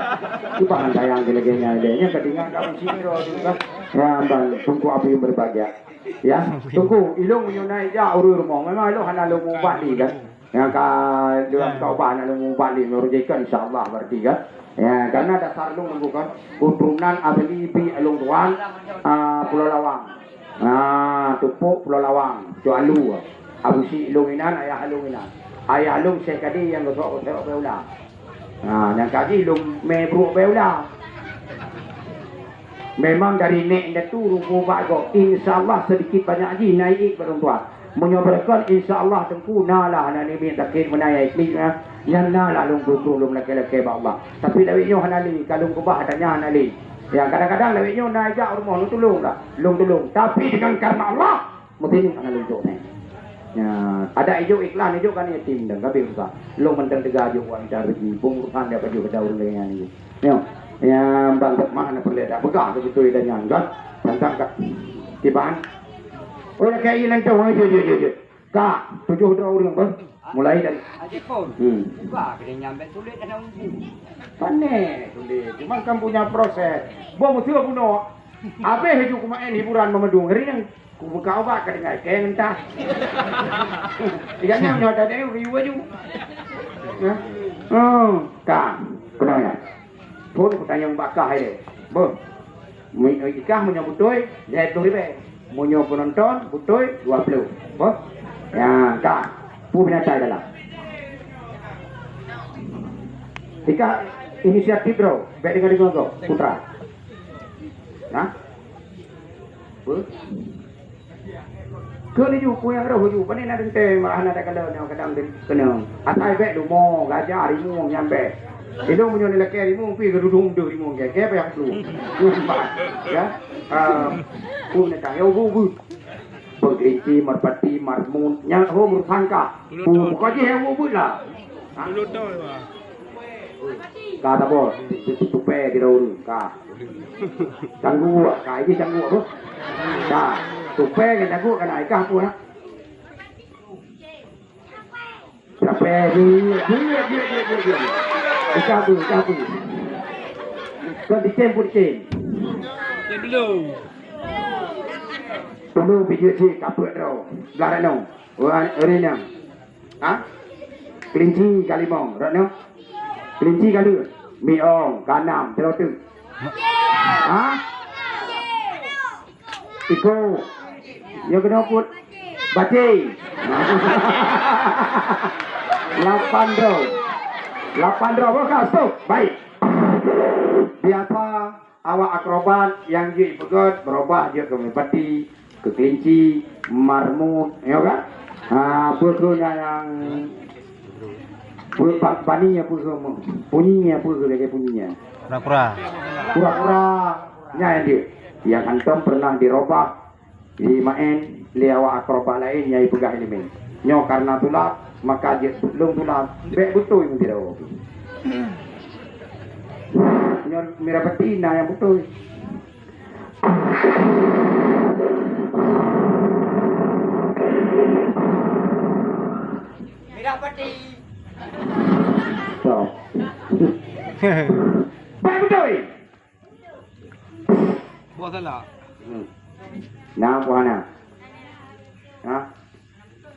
A: Itu bahan sayang gila-gilanya. Dia ketinggalan kami sini roh juga. Ya, bang, tunggu api berbahagia. Ya, tunggu. Ilung menyunai ja urur mau. Memang ilung hana lu mubali kan. Yang dalam taubat hana lu mubali. Merujikan insyaAllah berarti kan. Ya, karena dasar lu membuka keturunan Abilibi Alung Tuan Pulau Lawang. Tupuk Pulau Lawang. Cualu. Abu si Lunginan, ayah Lunginan. Ayah Lung sekadi yang gosok beula. Yang kaki Lung mebruk beula. Memang dari nek dah turun kubak kau. InsyaAllah sedikit banyak lagi naik beruntuan. Menyobarkan insyaAllah tengku nalah nani minta kit menayai kliknya. Yang nalah Lung lung laki-laki Allah. Tapi lawiknya hanali kalau kubah adanya hanali. Yang kadang-kadang lawiknya naik jak rumah lu tolong tak? Lung tolong. Tapi dengan karena Allah mesti ni anak lunjuk ni. Ya, ada ijuk iklan ijuk kan yatim dan kabeh susah. Lu mendeng tiga ijuk wan cari pengurusan dia pada daun dengan ni. Yo, ya bangkit mana perlu dah pegang betul dan nyanggat tentang kat tiban. Oh nak kaya ilan tu, je. Kak, 7 orang ber. Mulai dari
C: Cipun. Buka kena nyampe sulit ada umbu.
A: Panen sulit. Cuma kan punya proses. Bom mesti puno. Apa hidup kumain hiburan memedung ngeri yang buka obat ke dengan kayak entah. Jangan nyata dia riu aja. Ya. Kak, kenapa? Pun aku tanya bakah ini. Bo. Ikah punya butoy, lihat tu ribe. Punya penonton butoy 20. Bo. Ya, Kak. Pu binatang dalam. Ikah inisiatif bro. Baik dengan kau, putra. Nah. Bo. Kau ni juga yang roh juga. Pani nak dente malah nak kalau nak kadang kena. Atai bek lu mo gajah rimu nyampe. Itu punya nilai rimu pi gerudung tu rimu ke yang tu. Ya. Pun nak yo bu. Bergerinci, merpati, marmun, yang ho merupakan. Bukan je yang bu lah.
B: Dulu tu lah.
A: Kata bos, tupe di daun ka. Canggu, kai di canggu apa? Ka, tupe ke canggu kan ai ka pun. Tupe dia. Cabu. Kau dicem.
B: Belum.
A: Tunggu video si kaput tau. Garano. Orena. Kelinci kalimong, rano. Kelinci kali. Miong, kanam, terotu. Iko. Yo kena put. Baci. 8 draw. 8 draw. Okey, stop. Baik. Biasa awak akrobat yang je pegot berubah je ke merpati, ke kelinci, marmut, ya kan? Burungnya yang Paninya apa ke? Bunyinya apa ke lagi bunyinya?
D: Pura-pura.
A: Pura-pura nya dia. Yang antum pernah dirobak di main liawa akrobat lain nyai pegah ini. Nyo karena tulak maka dia belum tulak. Baik betul yang tidak. Nyo mira betina yang betul.
C: Mira peti.
A: So. Baik betul.
B: Buat salah.
A: Nah, puana. Hah?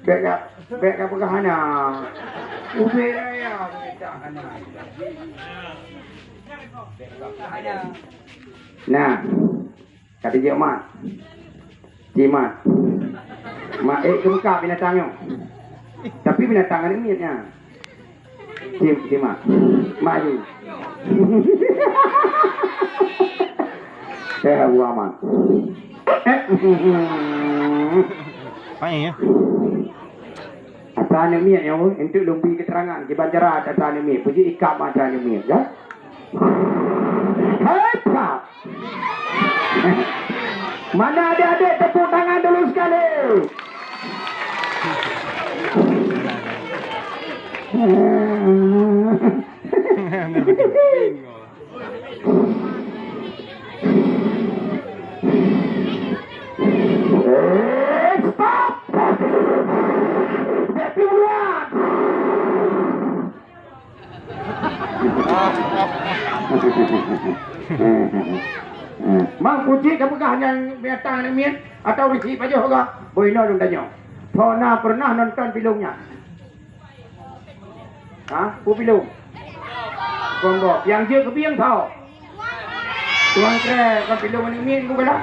A: Baik apa kahana? Ube ya, kita kana. Nah, kata dia mak. Jimat. Mak kebuka binatangnya. Tapi binatang ini miatnya. Jimat. Maju. Saya buah mak.
D: Apa ya?
A: Asal miat yang untuk lumpi keterangan di banjaran asal miat. Puji ikam asal miat, ya. Hebat. Mana adik-adik tepuk tangan dulu sekali. Stop. Happy one. Mang puji kepegahan yang binatang ini mian atau risi aja hoga boleh nol tanya. Pernah nonton filmnya? Hah? Film? Kombo. Yang dia kebiang tahu. Tuan kre kan film ini mian bukan lah.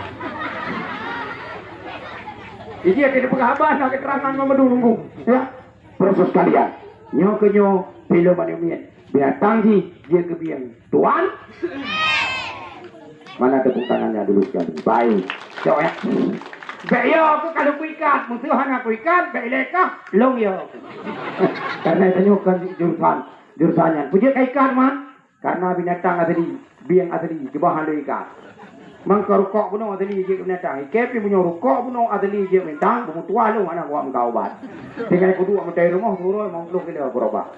A: Dia tidak pegahaban nak keterangan mama nunggu. Ya. Proses kalian. Nyo ke nyo film ini mian. Binatang dia kebiang. Tuan? Mana tepuk tangannya dulu sekali. Baik. Cok ya. Baik yo aku kalau kuikat. Musuhan aku ikat. Baik lekah. Long yo. Karena itu kan jurusannya. Puji ikat man. Karena binatang asli. Biang asli. Coba halu ikat. Mangka rukok puno asli je binatang. Ikep punya rukok puno asli je binatang. Bumu tua lu mana gua mengkau bat. Dengan kudu mentai rumah turun. Mangkluk kilo berubah.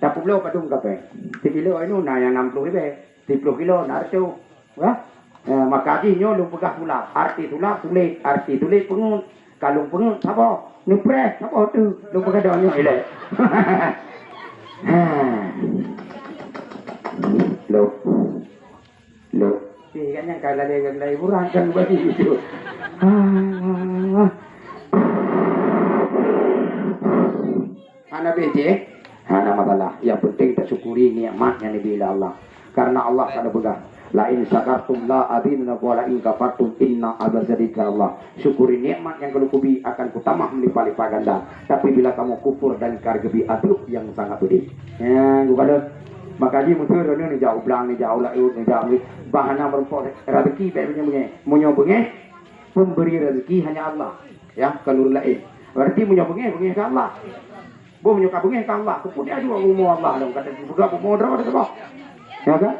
A: 10 kilo padung kape. 10 kilo ini na yang 60 ribu. 10 kilo narco. Wah. Makanya lu pegah tulak. Arti tulak tulis. Arti tulis pengun. Kalung pengun. Apa? Nipres. Apa tu? Lu pegah daunnya elek. Lu. Kan yang kala lagi hiburan kan bagi itu. Hana beje. Hana masalah. Yang penting kita syukuri nikmatnya Nabi Allah. Karena Allah kada pegah. La in syakartum la adinna wa la in kafartum inna adzalika Allah. Syukuri nikmat yang kau kubi akan kutamah melipat-lipat ganda. Tapi bila kamu kufur dan kargebi aduk yang sangat pedih. Ya, gua kada makanya musuh ni jauh belang ni jauh laut ni jauh ni bahana berpor rezeki punya pemberi rezeki hanya Allah. Ya, kalau lain. Berarti punya bengi ke Allah. Bo punya bengi ke Allah. Kupun dia juga umur Allah dong kata juga umur dah ada apa. Ya kan?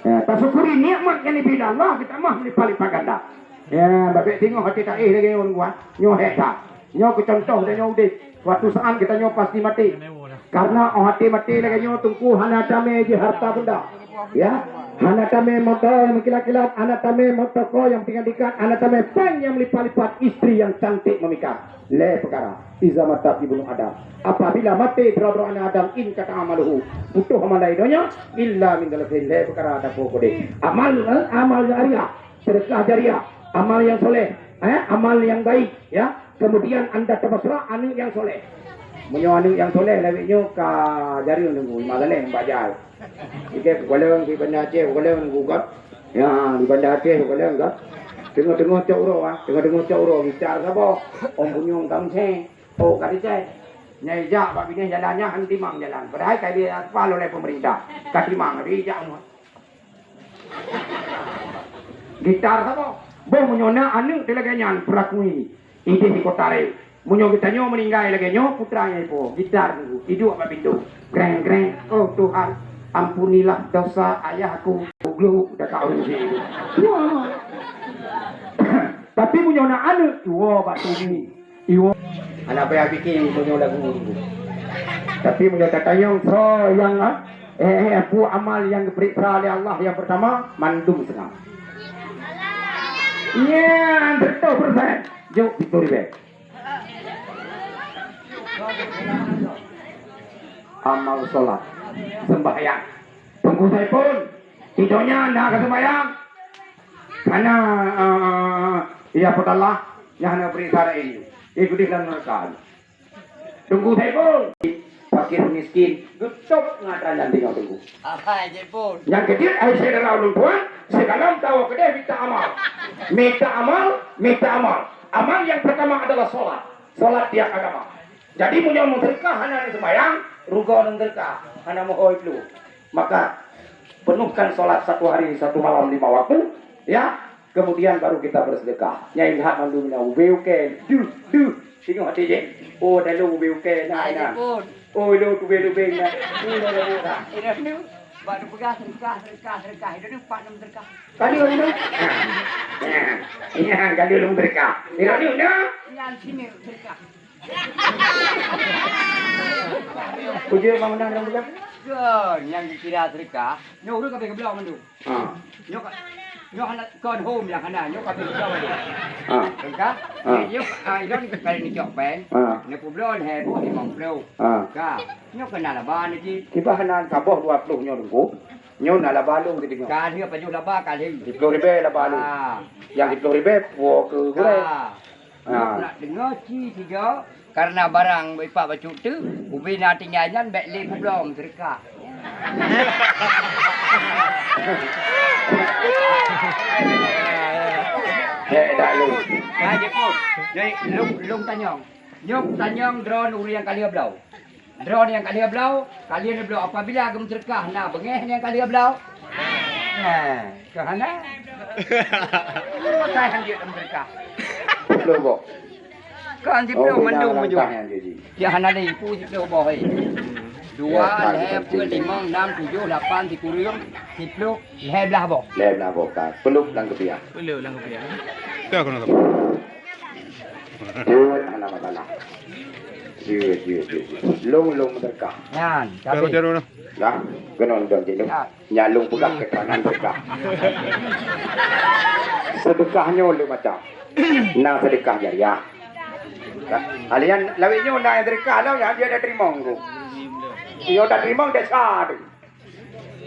A: Ya, tasyukuri nikmat yang diberi Allah kita mah melipat-lipat ganda. Ya, bapak tengok hati tak lagi orang kuat. Nyo heta. Nyo ke contoh dan nyo udik. Suatu saat kita nyo pasti mati. Karena hati mati lagi nyo tungku hana tame je harta benda. Ya, hana tame motor yang kilat-kilat, hana tame motor ko yang tinggal-tinggal, hana tame pang yang melipat-lipat istri yang cantik memikat. Le perkara iza mata ibnu Adam. Apabila mati berabro anak Adam in kata amaluhu butuh amal lainnya illa min dalil le perkara ada kode. Amal jariah, sedekah jariah, amal yang soleh, amal yang baik, ya. Kemudian anda termasuk anu yang soleh. Menyo anu yang soleh lewatnya ka jari nunggu malah bajal. Ike golong di Bandar Aceh, golong gugat. Ya, di Bandar Aceh golong gugat. Tengok-tengok cauro tengok-tengok cauro bicara sabo. Om punyong kamse. Oh, kadicai. Nyai jak pak bini jalannya henti mang jalan. Padahal kayak dia aspal oleh pemerintah. Kasih mang di jak semua. Gitar sabo. Bo menyona anu telaganya perakui. Ide di kota re. Munyo kita nyo meninggal lagi nyo putranya ipo gitar dulu hidup apa pintu greng greng oh Tuhan ampunilah dosa ayahku glu udah kau sih tapi munyo na anu iwo batu ini iwo anak apa bikin munyo lagu tapi munyo tatayong so yang bu amal yang diperiksa oleh Allah yang pertama mandung senang iya 100% jauh itu ribet amal sholat sembahyang tunggu saya pun tidurnya anda akan sembahyang karena ia putalah yang anda beri cara ini ikuti dan menekan tunggu saya pun fakir miskin getok ngatakan nanti kau tunggu
C: Apa aja pun.
A: yang kecil saya adalah ulun tuan sekarang tahu kedai minta amal yang pertama adalah sholat tiap agama. Jadi punya menterkah hana sembahyang, rugo menterkah hana mohoi dulu. Maka penuhkan sholat 1 hari 1 malam 5 waktu, ya. Kemudian baru kita bersedekah. Nyai lihat mandu mina ubeuke, sini hati je. Oh dalu ubeuke na na. Oh lu ubeu na.
C: Ini baru pegang sedekah. Ini 4 sedekah.
A: Kali lu. Ini kali lu berkah. Ini lu na.
C: Yang sini sedekah.
A: Ujung mana nang bukan?
C: Yang dikira sedekah, nyuruh ke belah mandu. Nyok kon home yang kana nyok ke belah mandu. Sedekah. Nyok iron ke kali ni jok pen. Ni publon he bu di mongplo. Ka. Nyok kena laban ni.
A: Kita kena kaboh 20 nyo dengku. Nyo na labalong gitu.
C: Ka dia paju laba kali.
A: 10 ribu labalong. Yang 10 ribu po ke gulai.
C: Nak dengar tiga karena barang ipak baju tu ubi nak tinggalnya baik le publong sedekah.
A: Dah lu.
C: Ha je pun. Jadi long tanyong. Nyok tanyong drone uri yang kali belau. Drone yang kali belau, kalian belau apabila agam sedekah nah bengeh yang kali belau. Nah, ke mana? Saya hang dia sedekah.
A: Lu bo.
C: Kan si belau mandung maju. Ya hana ni pu si belau boh. 2 leh 5 6 7 8 10 10 leh belah boh.
A: Lem na bo ka. Peluk lang kepiah.
B: Boleh ulang ke dia.
D: Kau kena tahu.
A: Jut ana masalah. Jut. Long berkah.
C: Nyan,
D: Kau
C: tapi
D: jarum na.
A: Ya, kenon dong jadi. Nyalung pegang ke kanan berkah. Sedekahnya oleh macam. Nah sedekah jariah. Kalian lawinnya nak sedekah lah ya dia dah terima engko. Dia dah terima dah sah.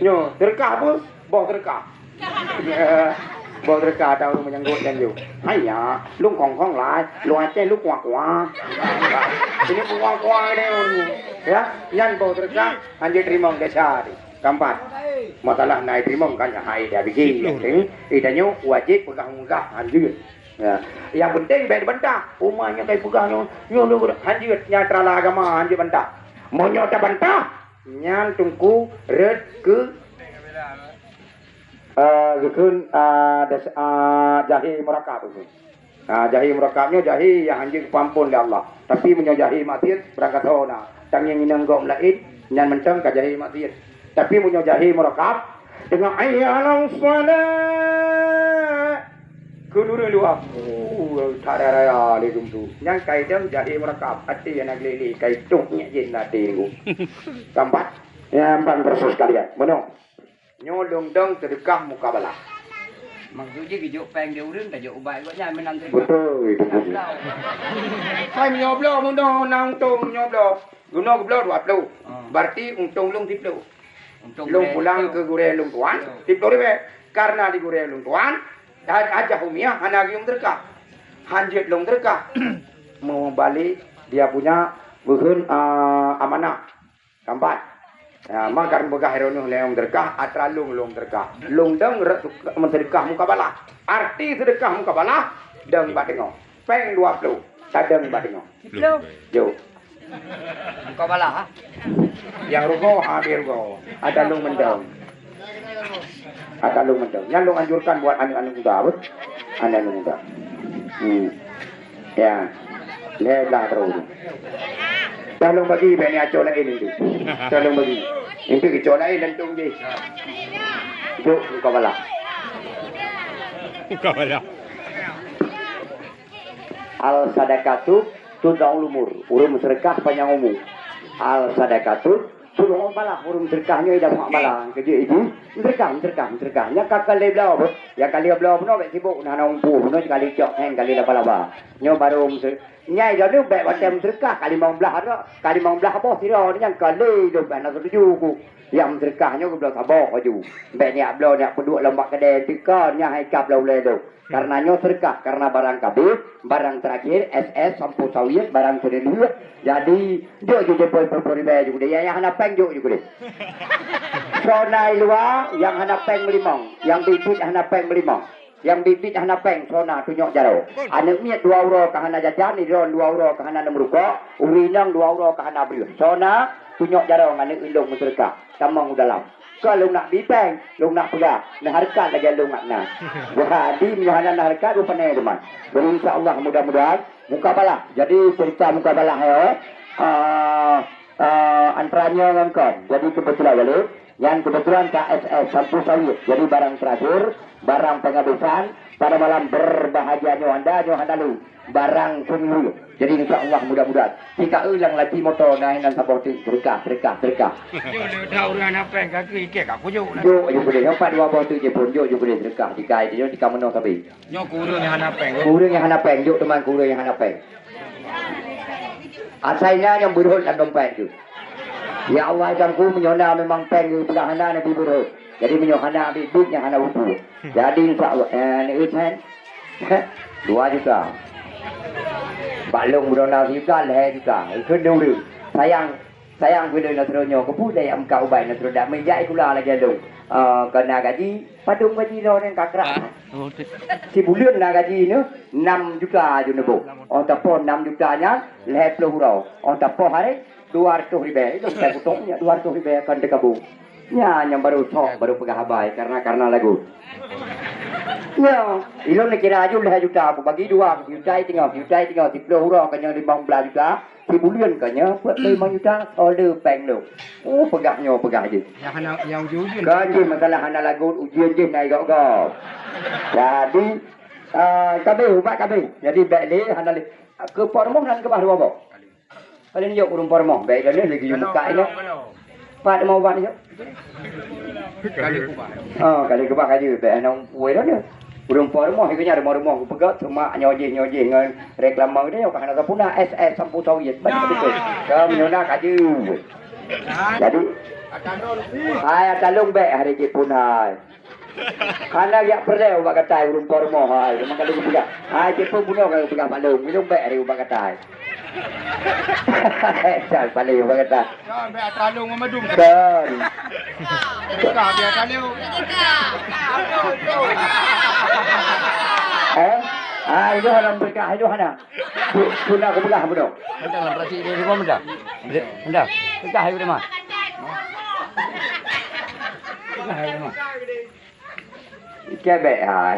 A: Nyo, sedekah apa? Boh sedekah. Boh sedekah tahu menyanggut dan you. Hanya, lung kong lai, lu aceh lu kuah. Ini kuah ni. Ya, yang boh sedekah hanya terima dah sah. Keempat. Masalah naik terima kan hai dia bikin. Idanya wajib pegang-pegang anjir. Ya. Yang penting baik bantah. Umahnya kayak pegang nyo anjir nyatra agama anjir bantah. Mau nyota bantah nyan tungku red ke jahi murakab itu. Jahi murakabnya jahi yang anjir pampun oleh Allah. Tapi menyo jahi maksiat berangkat hona. Tang yang inang gom lain nyan mentang ka jahi maksiat. Tapi menyo jahi murakab dengan ayalang salat Kudu luap. Tararaya legum tu. Yang kaidam jahi merekap. Hati yang nak lili. Kaidungnya jen hati ni. Keempat. Yang bersus kalian. Menung. Nyolong dong sedekah mukabalah.
C: maksudnya gijuk peng dia urang tak jauh baik buatnya menang tu.
A: Betul itu. Saya nyoblo mundo nang tung nyoblo. Guna goblo 20. Berarti untung lung 10. Lung pulang ke gure lung tuan. 10 ribu. Karena di gure lung tuan. Dan aja humia hanagi terkah. Hanjit long terkah. Mau balik dia punya bukan amanah. Keempat. Ya, makan begah herono leong terkah atra lung terkah. Lung deng mensedekah mukabalah. Arti sedekah mukabalah deng badengo. Peng 20. Sadeng badengo. Jo.
C: Mukabalah.
A: Yang rugo hadir rugo. Ada lung mendong. Ada lung mendong. Yang lung anjurkan buat anu-anu muda. Anu muda. Ya. Lelah terus. Tolong bagi bani acol lain itu. Tolong bagi. Itu acol lain lentung je. Jok buka bala.
B: Buka bala.
A: Al sadaqatu tudau lumur. Urung sedekah panjang umur. Al sadaqatu tudau bala. Urung sedekahnya ida mak bala. Kerja itu sedekah. Nya kakak le belau apa? Ya kali belau pun nak sibuk nak umpu. Pun kali cok hang kali laba-laba. Nyo baru nyai dah ni baik macam sedekah kali 15 dah. Kali 15 apa sira ni yang kali dah nak setuju ku. Yang sedekahnya ku belau sabak baju. Baik ni belau nak penduk lembak kedai tikanya hai kap belau le tu. Karenanya sedekah karena barang kabir, barang terakhir SS sampo sawit, barang kedua. Jadi jok je poi ribe juga dia yang hana peng jok juga dia. Sonai luar yang hana peng melimang, yang bibit hana peng melimang. Yang bibit hana peng sona tunjuk jaro. Anak miat 2 euro ke hana jajan, ni ron 2 euro ke hana nemruka, urinang 2 euro ke hana beli. Sona tunjuk jaro ngane ilung sedekah. Tamang dalam. Kalau nak bipeng, lu nak pegang, nak harkat lagi lu nak nak. Jadi minyak nak harkat lu pandai teman. Jadi insya-Allah mudah-mudahan muka balah. Jadi cerita muka balah antaranya ngangkon. Jadi kebetulan balik yang kebetulan KSS sampu sawit. Jadi barang terakhir, barang penghabisan pada malam berbahagianya anda lu. Barang semua. Jadi insya-Allah mudah-mudahan. Jika ulang lagi motor naik dan saboti berkah.
C: Yo dah orang apa kaki kek aku jo.
A: Jo yo boleh. Yang 4 2 tu je pun jo boleh berkah. Jika dia jika menang tapi.
C: Nyo kurang yang apa
A: Kurang yang hana peng jo teman kurang yang hana peng. Asalnya yang berhut dan dompet tu. Ya Allah jamku menyona memang peng pegang hana nabi berhut. Jadi menyona bibit yang hana upu. Jadi insya-Allah ni kan 2 juta. Balong mudah juga leh juga. Itu dulu. Sayang bila nak teronyo ke pun saya amka ubai nak terodak menjai kula lagi dulu. Kena gaji padung gaji lo nang kakrak. Si bulan nak gaji ni 6 juta je nebo. On tapo 6 jutanya leh 10 euro. On tapo hari 200 ribu. Itu saya potongnya 200 ribu akan dekabu. Ya, yang baru sok baru pegang habai karena lagu. Ya, ilon nak kira aja leh juta. Bagi 2 juta tinggal 10 euro kan yang 15 juta. Si bulan kanya buat 5 juta order peng tu. Oh pegang je.
C: Yang ujian.
A: Gaji masalah hana lagu ujian je naik gok. Jadi ubat kabeh. Jadi baik le hana le ke pormoh dan ke baru apa? Kali ni yo urung pormoh. Baik dah ni lagi yo muka ini. Pak mau ubat ni.
C: Kali kubah.
A: Kali ke aja baik nang puai dah ni. Urung pormoh ikutnya rumah-rumah ku pegat cuma nyojeh ngan reklama dia kan ada punah SS sampu sawit. Betul. Kau nyona kaju. Jadi hai talung baik hari ke punah. Karena ya perlu ubah katai urung pormoh hai. Memang kalau juga. Hai ke pun punya kalau pegang palung minum baik hari ubah katai. Jangan paling ubah katai.
C: Jangan baik talung memadum.
A: Kan.
C: Dekat dia talung.
A: Itu haram berkah itu hana. Sunnah kebelah betul.
C: Hendak lah berarti dia rumah hendak. Hendak. Dekat ayo mah. Dekat ayo mah.
A: Kebek hai.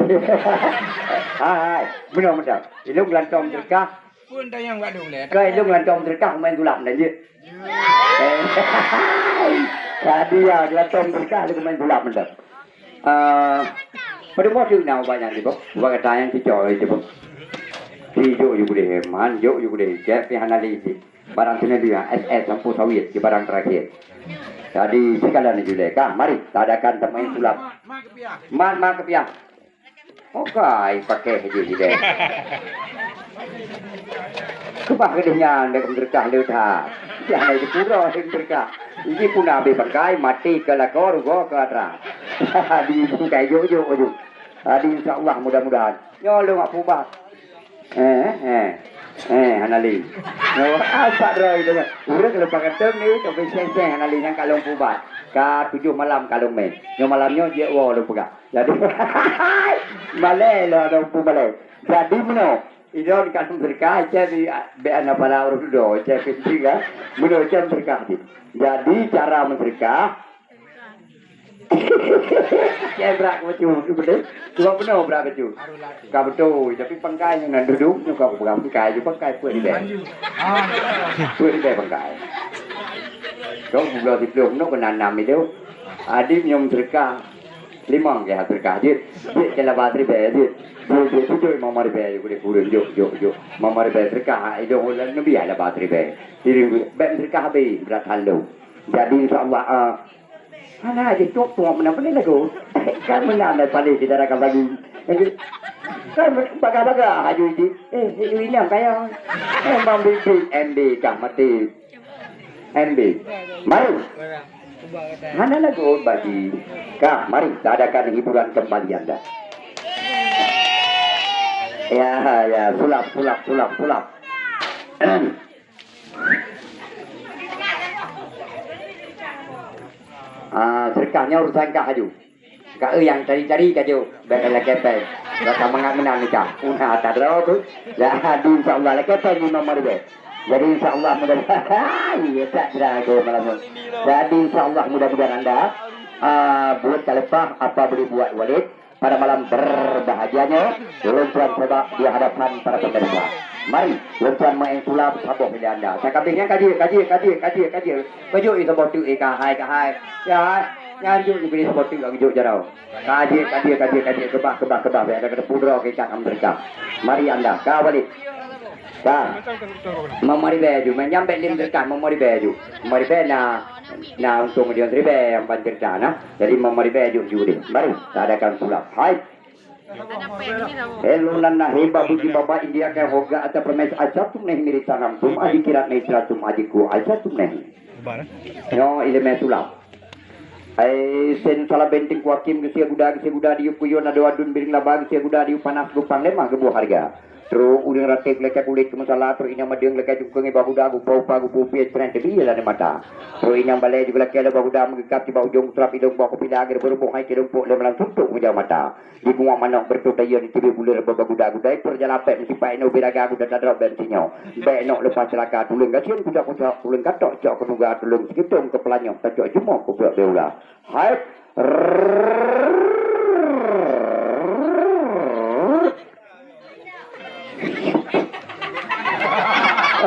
A: Hai, benar. Ilung lantong berkah.
C: Pun dah yang enggak boleh.
A: Ke ilung lantong berkah main sulap dah je. Tadi ya lantong berkah dia main sulap dah. Pada masa nào banyak ni bos, buat kata yang kicau itu bos. Hijau juga deh, man, hijau juga deh. Jadi hanali ini, barang sini dia SS sampu sawit, di barang terakhir. Jadi sekalian juga kan, mari adakan teman sulap. Man kepiah. Oke, pakai aja deh. Kebah kedenya anda berkah lewat. Jangan itu pura berkah. Ini pun nabi pakai mati ke lakor go ke atas. Di kayak jo. Di insya-Allah mudah-mudahan. Yo lu ngap ubah. Hanali. Yo apa roy dia. Urang kalau pakai tem ni tapi seng-seng hanali yang kalung ubah. Ka 7 malam kalung main. Yo malamnya dia lu pegang. Jadi malai lo ada ubah. Jadi mana? Idon kan berkah jadi beana pala urus do jadi tiga menurut berkah. Jadi cara berkah
C: Berak baju betul. Cuma benar berak baju. Kau betul. Tapi pangkai yang nak duduk, kau bukan pangkai, juga pangkai pun di bawah. Pun di bawah pangkai. Kau belum di belum, nak nanam itu. Adik nyom terka, limang ke terka. Dia kalau bateri bawah dia tujuh mama di bawah, boleh kurang jok. Mama di bawah terka, itu orang nabi ada bateri bawah. Jadi bawah terka habis berat halu. Jadi insyaAllah mana aja cok tua mana boleh lagu. Kan mana ada paling kita akan bagi. Kan baga-baga haju ini. Ini yang kaya. Memang beli MB kah mati. MB. Mari. Mana lagu bagi. Kah mari kita adakan hiburan kembali anda. Ya sulap. Serkahnya urusan kah haju. Kak yang cari-cari kaju. Bakal kepe. Bakal menang nikah. Una tak ada tu. Jadi insyaAllah kepe ni nomor dia. Jadi insyaAllah mudah-mudahan. Ya tak berago malam. Jadi insyaAllah mudah-mudahan anda buat kalepah apa boleh buat walid pada malam berbahagianya luncuan sebab di hadapan para pemirsa. Mari luncuan main sulap sabuk pilih anda. Saya kabingnya kaji. Kaju itu botu kahai. Ya, nganjuk diberi botu nganjuk jarau. Kaji. Kebah. Ada kena pudra ke cakam mereka. Mari anda kawali. Dah. Memori baju, menyampai lim dekat memori baju. Memori baju na untuk dia ribe yang banjir dana. Jadi memori baju juga. Mari adakan sulap. Hai. Hello nana heba buji baba India ke hoga atau permes aja tum nahi miri tanam tum aji kirat nahi sila tum aji ku aja tum nahi. Yo ilme sulap. Ai sen salah benting kuakim gesia guda diu kuyo na doa dun biring laba gesia guda diu panas gupang lemah gebu harga. Terus udang ratek leka kulit ke masalah terus inyam madeng leka jungkeng bahu dagu bau pupi tren tebi lah mata. Terus inyam balai juga leka bahu dagu mengikap di bau ujung terap hidung bahu kopi lagi berubung hai ke rumpuk lemah tutup wajah mata. Di gua manok bertutayan di tibi bulir bahu dagu dai perjalanan mesti pai no biraga aku dan drop bensinyo. Baik nok lepas celaka tulung gasian kuda tulung katok cok kenuga tulung sekitung ke pelanyong cok jumok ku buat beula. Hai.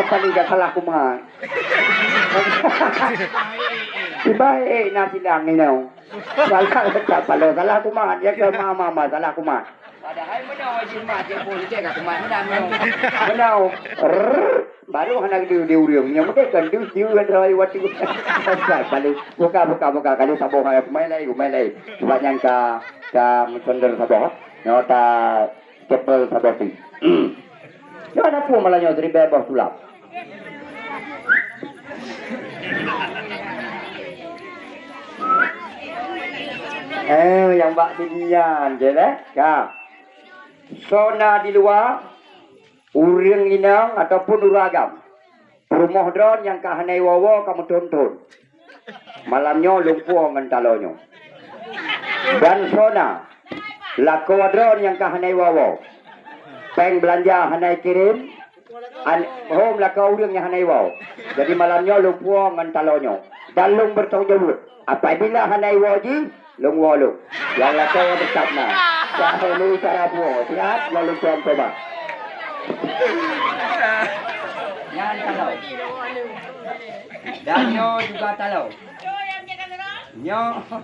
C: Paling gak salah kumah. Baik nasi lang ni no. Salah kumah dia ke mama salah kumah. Padahal menau jimat dia boleh jaga kumah menau. Baru hendak diuriumnya mungkin kan diu kan wati. Balik buka kali sabong kumai lai. Banyak ka mensonder sabong. Nyota kepel sabong. Dia ada pun malahnya dari bebas sulap. Yang bak sinian je lah. Kak. Sona di luar, uring inang ataupun uragam. Rumah drone yang kahanai wawa kamu tonton. Malamnya lumpuh mentalonyo. Dan sona, lakwa drone yang kahanai wawa. Peng belanja hanai kirim. Home lakwa uring yang hanai wawa. Jadi malamnya lumpuh mentalonyo. Dan lung bertanggung jawab. Apabila hanai waji, lung walu. Yang lakwa dekat na. Saya lu cara buat. Siap lalu tuan coba. Yang talau. Dan nyo juga talau. Nyo. So,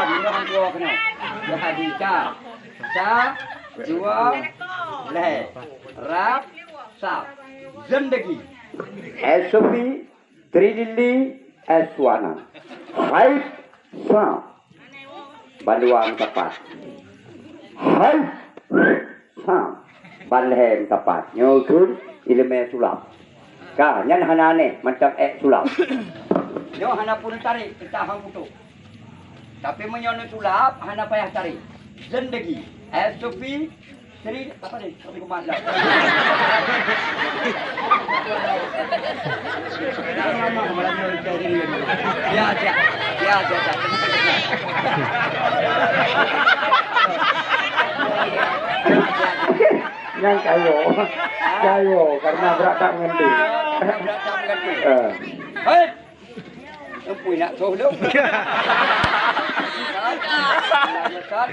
C: nyo kan dua kena. Jadi ca, dua, le, rap, sap, zendagi. Esofi, tridili, eswana. Hai, sa. Baluang tepat. Hai. Ha. Balhem tepat. Nyokun ilmu sulap. Ka, nyan hanane macam sulap. Nyo hana pun tarik kita hang putu. Tapi menyono sulap hana payah tarik. Zendagi. Sofi Seri apa ni? Kami kumalah. Ya. Yang kayo karena berat tak mengerti. Hei. Empui nak soh dong.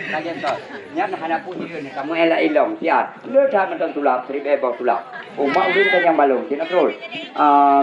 C: Lagi sot. Nyan hana pun dia ni kamu elak ilong siat. Lu dah menton tulap 1000 tulap. Mak ulun kan yang balong tidak terus.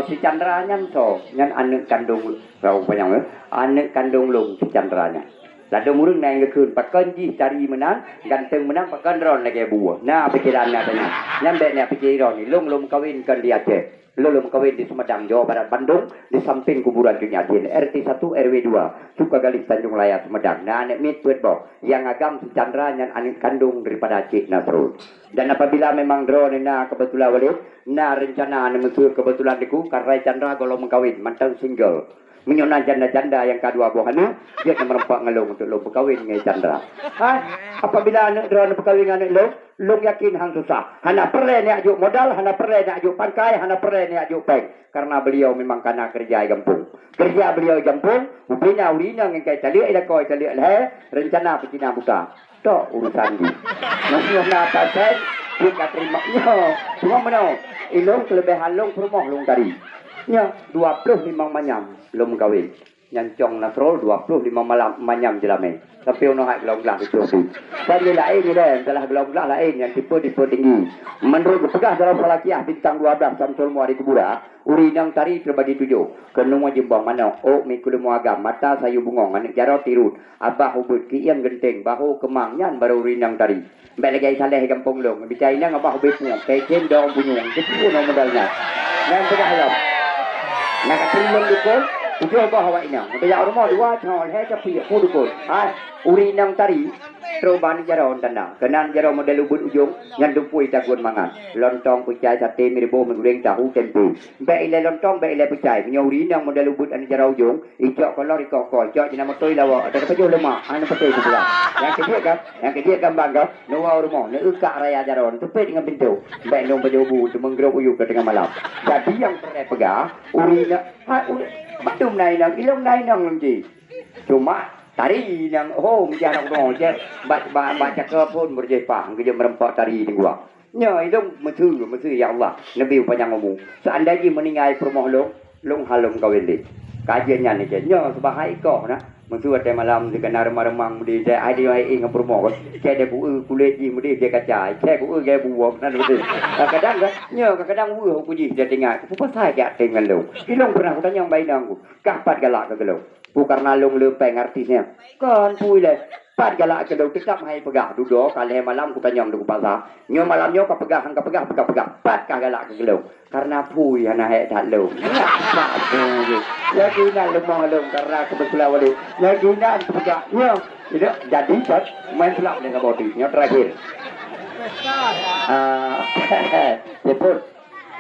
C: Si Chandra nyan so, nyan anak kandung kau panjang anak kandung long si Chandra nya. Lalu murung naik ke kun, pakan ji cari menang, ganteng menang pakan ron lagi buah. Nah pikiran tanya, nyan beknya pikiran ni, long kawin kan dia Aceh. Lalu kawin di Sumedang, Jawa Barat, Bandung, di samping kuburan Dunia Jin, RT 1, RW 2, Sukagali, Tanjung Layar, Sumedang. Nah, anak mit buat boh, yang agam si Chandra yang anak kandung daripada Cik Nasrul. Dan apabila memang drone na kebetulan walid, na rencana ane mesur kebetulan diku, karena Chandra kalau mengkawin, mantan single. Menyona janda-janda yang kedua buahnya, dia nak merempak ngelong untuk lo berkawin dengan Chandra. Apabila anak drone berkawin dengan long yakin hang susah. Hana perle ni ajuk modal, hana perle ni ajuk pangkai, hana perle ni ajuk peng. Karena beliau memang kena kerja di kampung. Kerja beliau di kampung, rupanya urina yang kaya calik, ida koi calik leh, rencana pecina buka. Tok urusan di. Masih nak pasal, dia tak terima. Cuma mana? Ilong kelebihan long rumah long tadi. Nya 25 manyam belum kawin. Nyancong Nasrul 25 malam manyam jelame. Tapi ono hak gelang-gelang itu tu. Bagi lain ni dah, telah gelang-gelang lain yang tipe-tipe tinggi. Menurut pegah dalam Falakiah bintang 12 Samsul Muari Kubura, urinang tari terbagi 7. Kenung jembang mana? Oh mikul muagam, mata sayu bungong, anak jarot tirut. Abah ubud kiam genteng, bahu kemang nyan baru urinang tari. Baik lagi saleh kampung long. Bicara nang abah ubud punya, kecen dong bunyung. Itu nama modalnya. Dan pegah halam. Nak terima dukun, ujo bah awak ina. Dia rumah dua chol he capi ku dukun. Urinang tari troban jaron tanda. Kenan jaro model ubud ujung ngandupui tagun mangan. Lontong pecai sate mirbo menggoreng tahu tempe. Baik ile lontong baik ile pecai. Punya urinang model ubud an jaro ujung. Ijok kolor ikok ijok jina motoi lawa. Ada pejuh lemak. Anu petai pula. Yang kedua kan bangga. Nuwa rumah. Ne ukak raya jaron. Tepet dengan pintu. Baik nong pejuh bu. Temengrok uyuk ke tengah malam. Jadi yang pernah pegah. Urinang. Batum nai nang. Ilong nai nang nanti. Cuma tari yang menjadi orang je baca ke pun berjepang kerja merempak tari di gua. Nya itu mesur ya Allah. Nabi panjang ngomong. Seandainya meninggal permoh long halum kawin di. Kajiannya ni je. Nya sebahai kau na. Mesur ada malam di kena remang-remang di dia ada ai ngam permoh. Ke dia bu kulit ji mudi dia kacai. Ke bu ge buok na betul. Kadang kan nya kadang bu ku ji dia tinggal. Apa saja tinggal lo. Ilong pernah tanya yang baik nangku. Kapat galak ke lo. Bukan nalung lempeng artisnya. Kan pui le. Pat galak ke dau tetap hai pegah duduk kali malam ku tanya du pasar. Nyo malam nyo ka pegah pegah. Pat ka galak ke lo. Karena pui hana hai dak lo. Lagi nak lemah lo karena kebetulan wali. Lagi nak pegah. Nyo tidak jadi cat main sulap dengan bodi. Nyo terakhir. Jepun.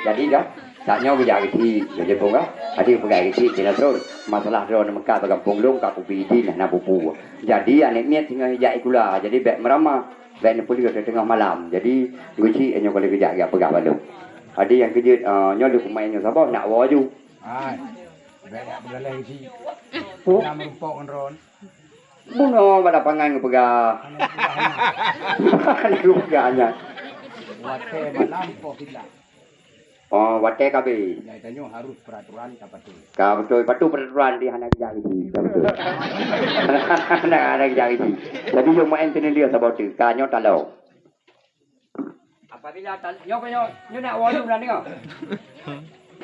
C: Jadi dah. Taknya berjaya di Jepun kan? Ada berjaya di Sinatron. Masalah drone Mekah atau kampung long kaku bidi nak pupu. Jadi anak miat tinggal hijai kula. Jadi bek meramah, bek nepuli ke tengah malam. Jadi guci enyo kalau kerja agak pegah balung. Ada yang kerja nyo lu pemain nyo siapa nak waju.
A: Bek berlai di. Nama rumpok ron.
C: Buno pada pangan ke pegah. Ini pegahnya.
A: Wate malam pohila.
C: Oh, wate kabe.
A: Ya itu harus peraturan kapatu.
C: Ka betul peraturan di anak jari di. Betul. Anak jari di. Jadi yo main tene dia sebab tu. Kanyo talau. Apabila nyo nak waju nak dengar.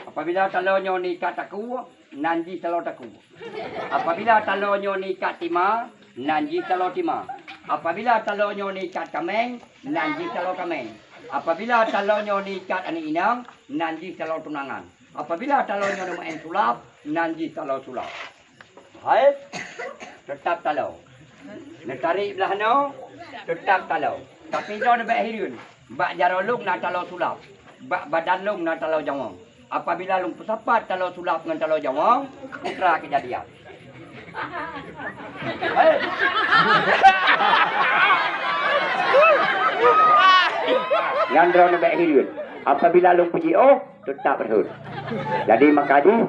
C: Apabila talau nyo ni kat taku, nanji talau taku. Apabila talau nyo ni kat timah, nanji talau timah. Apabila talau nyo ni kat kameng, nanji talau kameng. Apabila talonyo ni kat ani inang, nanji talau tunangan. Apabila talonyo ni main sulap, nanji talau sulap. Hai, tetap talau. Netarik belah no, tetap talau. Tapi dia nak hirun. Bak jarolung nak talau sulap. Bak badan lung nak talau jawang. Apabila lung pesapat talau sulap dengan talau jawang, putra kejadian. Hai. Yang drone baik hirun. Apabila lung pergi tetap berhut. Jadi makanya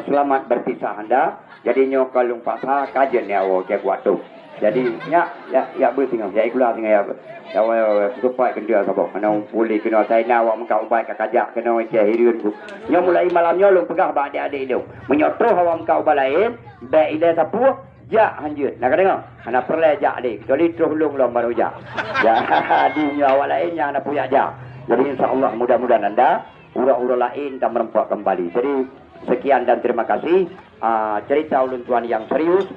C: selamat berpisah anda. Jadi nyo kalung pasal kajian ni awak ke buat tu.
A: Jadi ya bertinggal ya ikulah tinggal ya supaya kena sabok kena boleh kena saya nawak mengkau baik kakajak kena cahirun ku nya mulai malamnya lu pegah ba adik-adik dia menyotroh awam kau balain baik ida sapu ja hanjut nak dengar ana perle ja dik jadi terus long baru ja ya dunia awak lain yang ana punya ja jadi insyaallah mudah-mudahan anda ura-ura lain tak merempak kembali jadi sekian dan terima kasih cerita ulun tuan yang serius.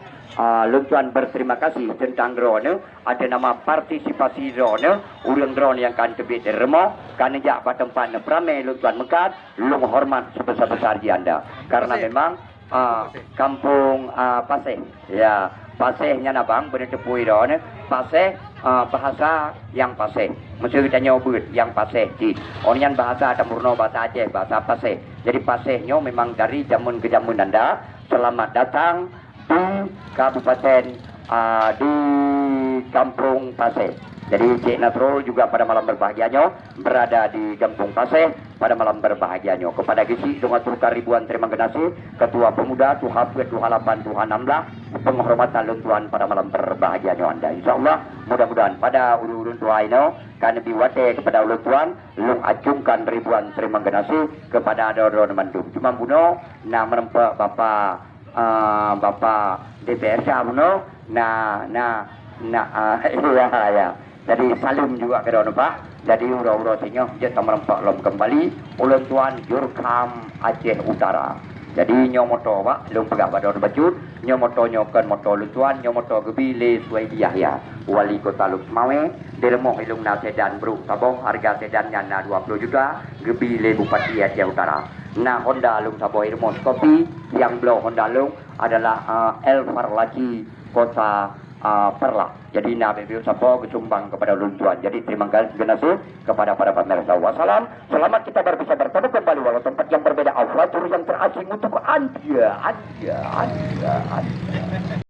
A: Luntuan berterima kasih tentang drone ada nama partisipasi drone urang drone yang kan tebit remo kan jak pada tempat prame luntuan mekat lung hormat sebesar-besar di anda karena memang kampung Paseh ya Pasehnya nabang bener tepui drone Paseh bahasa yang Paseh mesti kita nyobut yang Paseh di onyan bahasa Tamurno bahasa Aceh bahasa Paseh jadi Pasehnya memang dari zaman ke zaman anda selamat datang di kabupaten di Kampung Paseh. Jadi Cik Nasrul juga pada malam berbahagianya berada di Kampung Paseh pada malam berbahagianya. Kepada Gisi dengan turkan ribuan terima kasih Ketua Pemuda Tuhap Ke-28 Tuhan 16 penghormatan luntuan pada malam berbahagianya anda. InsyaAllah mudah-mudahan pada urun-urun tua ini kan biwate kepada luntuan lung acungkan ribuan terima kasih kepada Dodon Mandum. Cuma buno nak merempak Bapak DPR Samuno ya. Jadi salim juga ke dono Pak. Jadi ura-ura sinyo je merempak lom kembali ulun tuan Jurkam Aceh Utara. Jadi nyomoto Pak lum pegah badon bacut nyomoto nyokan moto lutuan nyomoto gebi le suai Yahya wali kota Luk Semawe delemo ilung na sedan bro sabong harga sedannya na 20 juta gebi le Bupati Aceh Utara. Nah Honda Lung Sabo Irmos Kopi yang blow Honda Lung adalah El Farlaci kota Perla. Jadi Nabi Sabo kesumbang kepada luntuan. Jadi terima kasih kepada para pemirsa. Wassalam. Selamat kita bisa bertemu kembali walau tempat yang berbeda. Al-Fajr yang terasing untuk anda.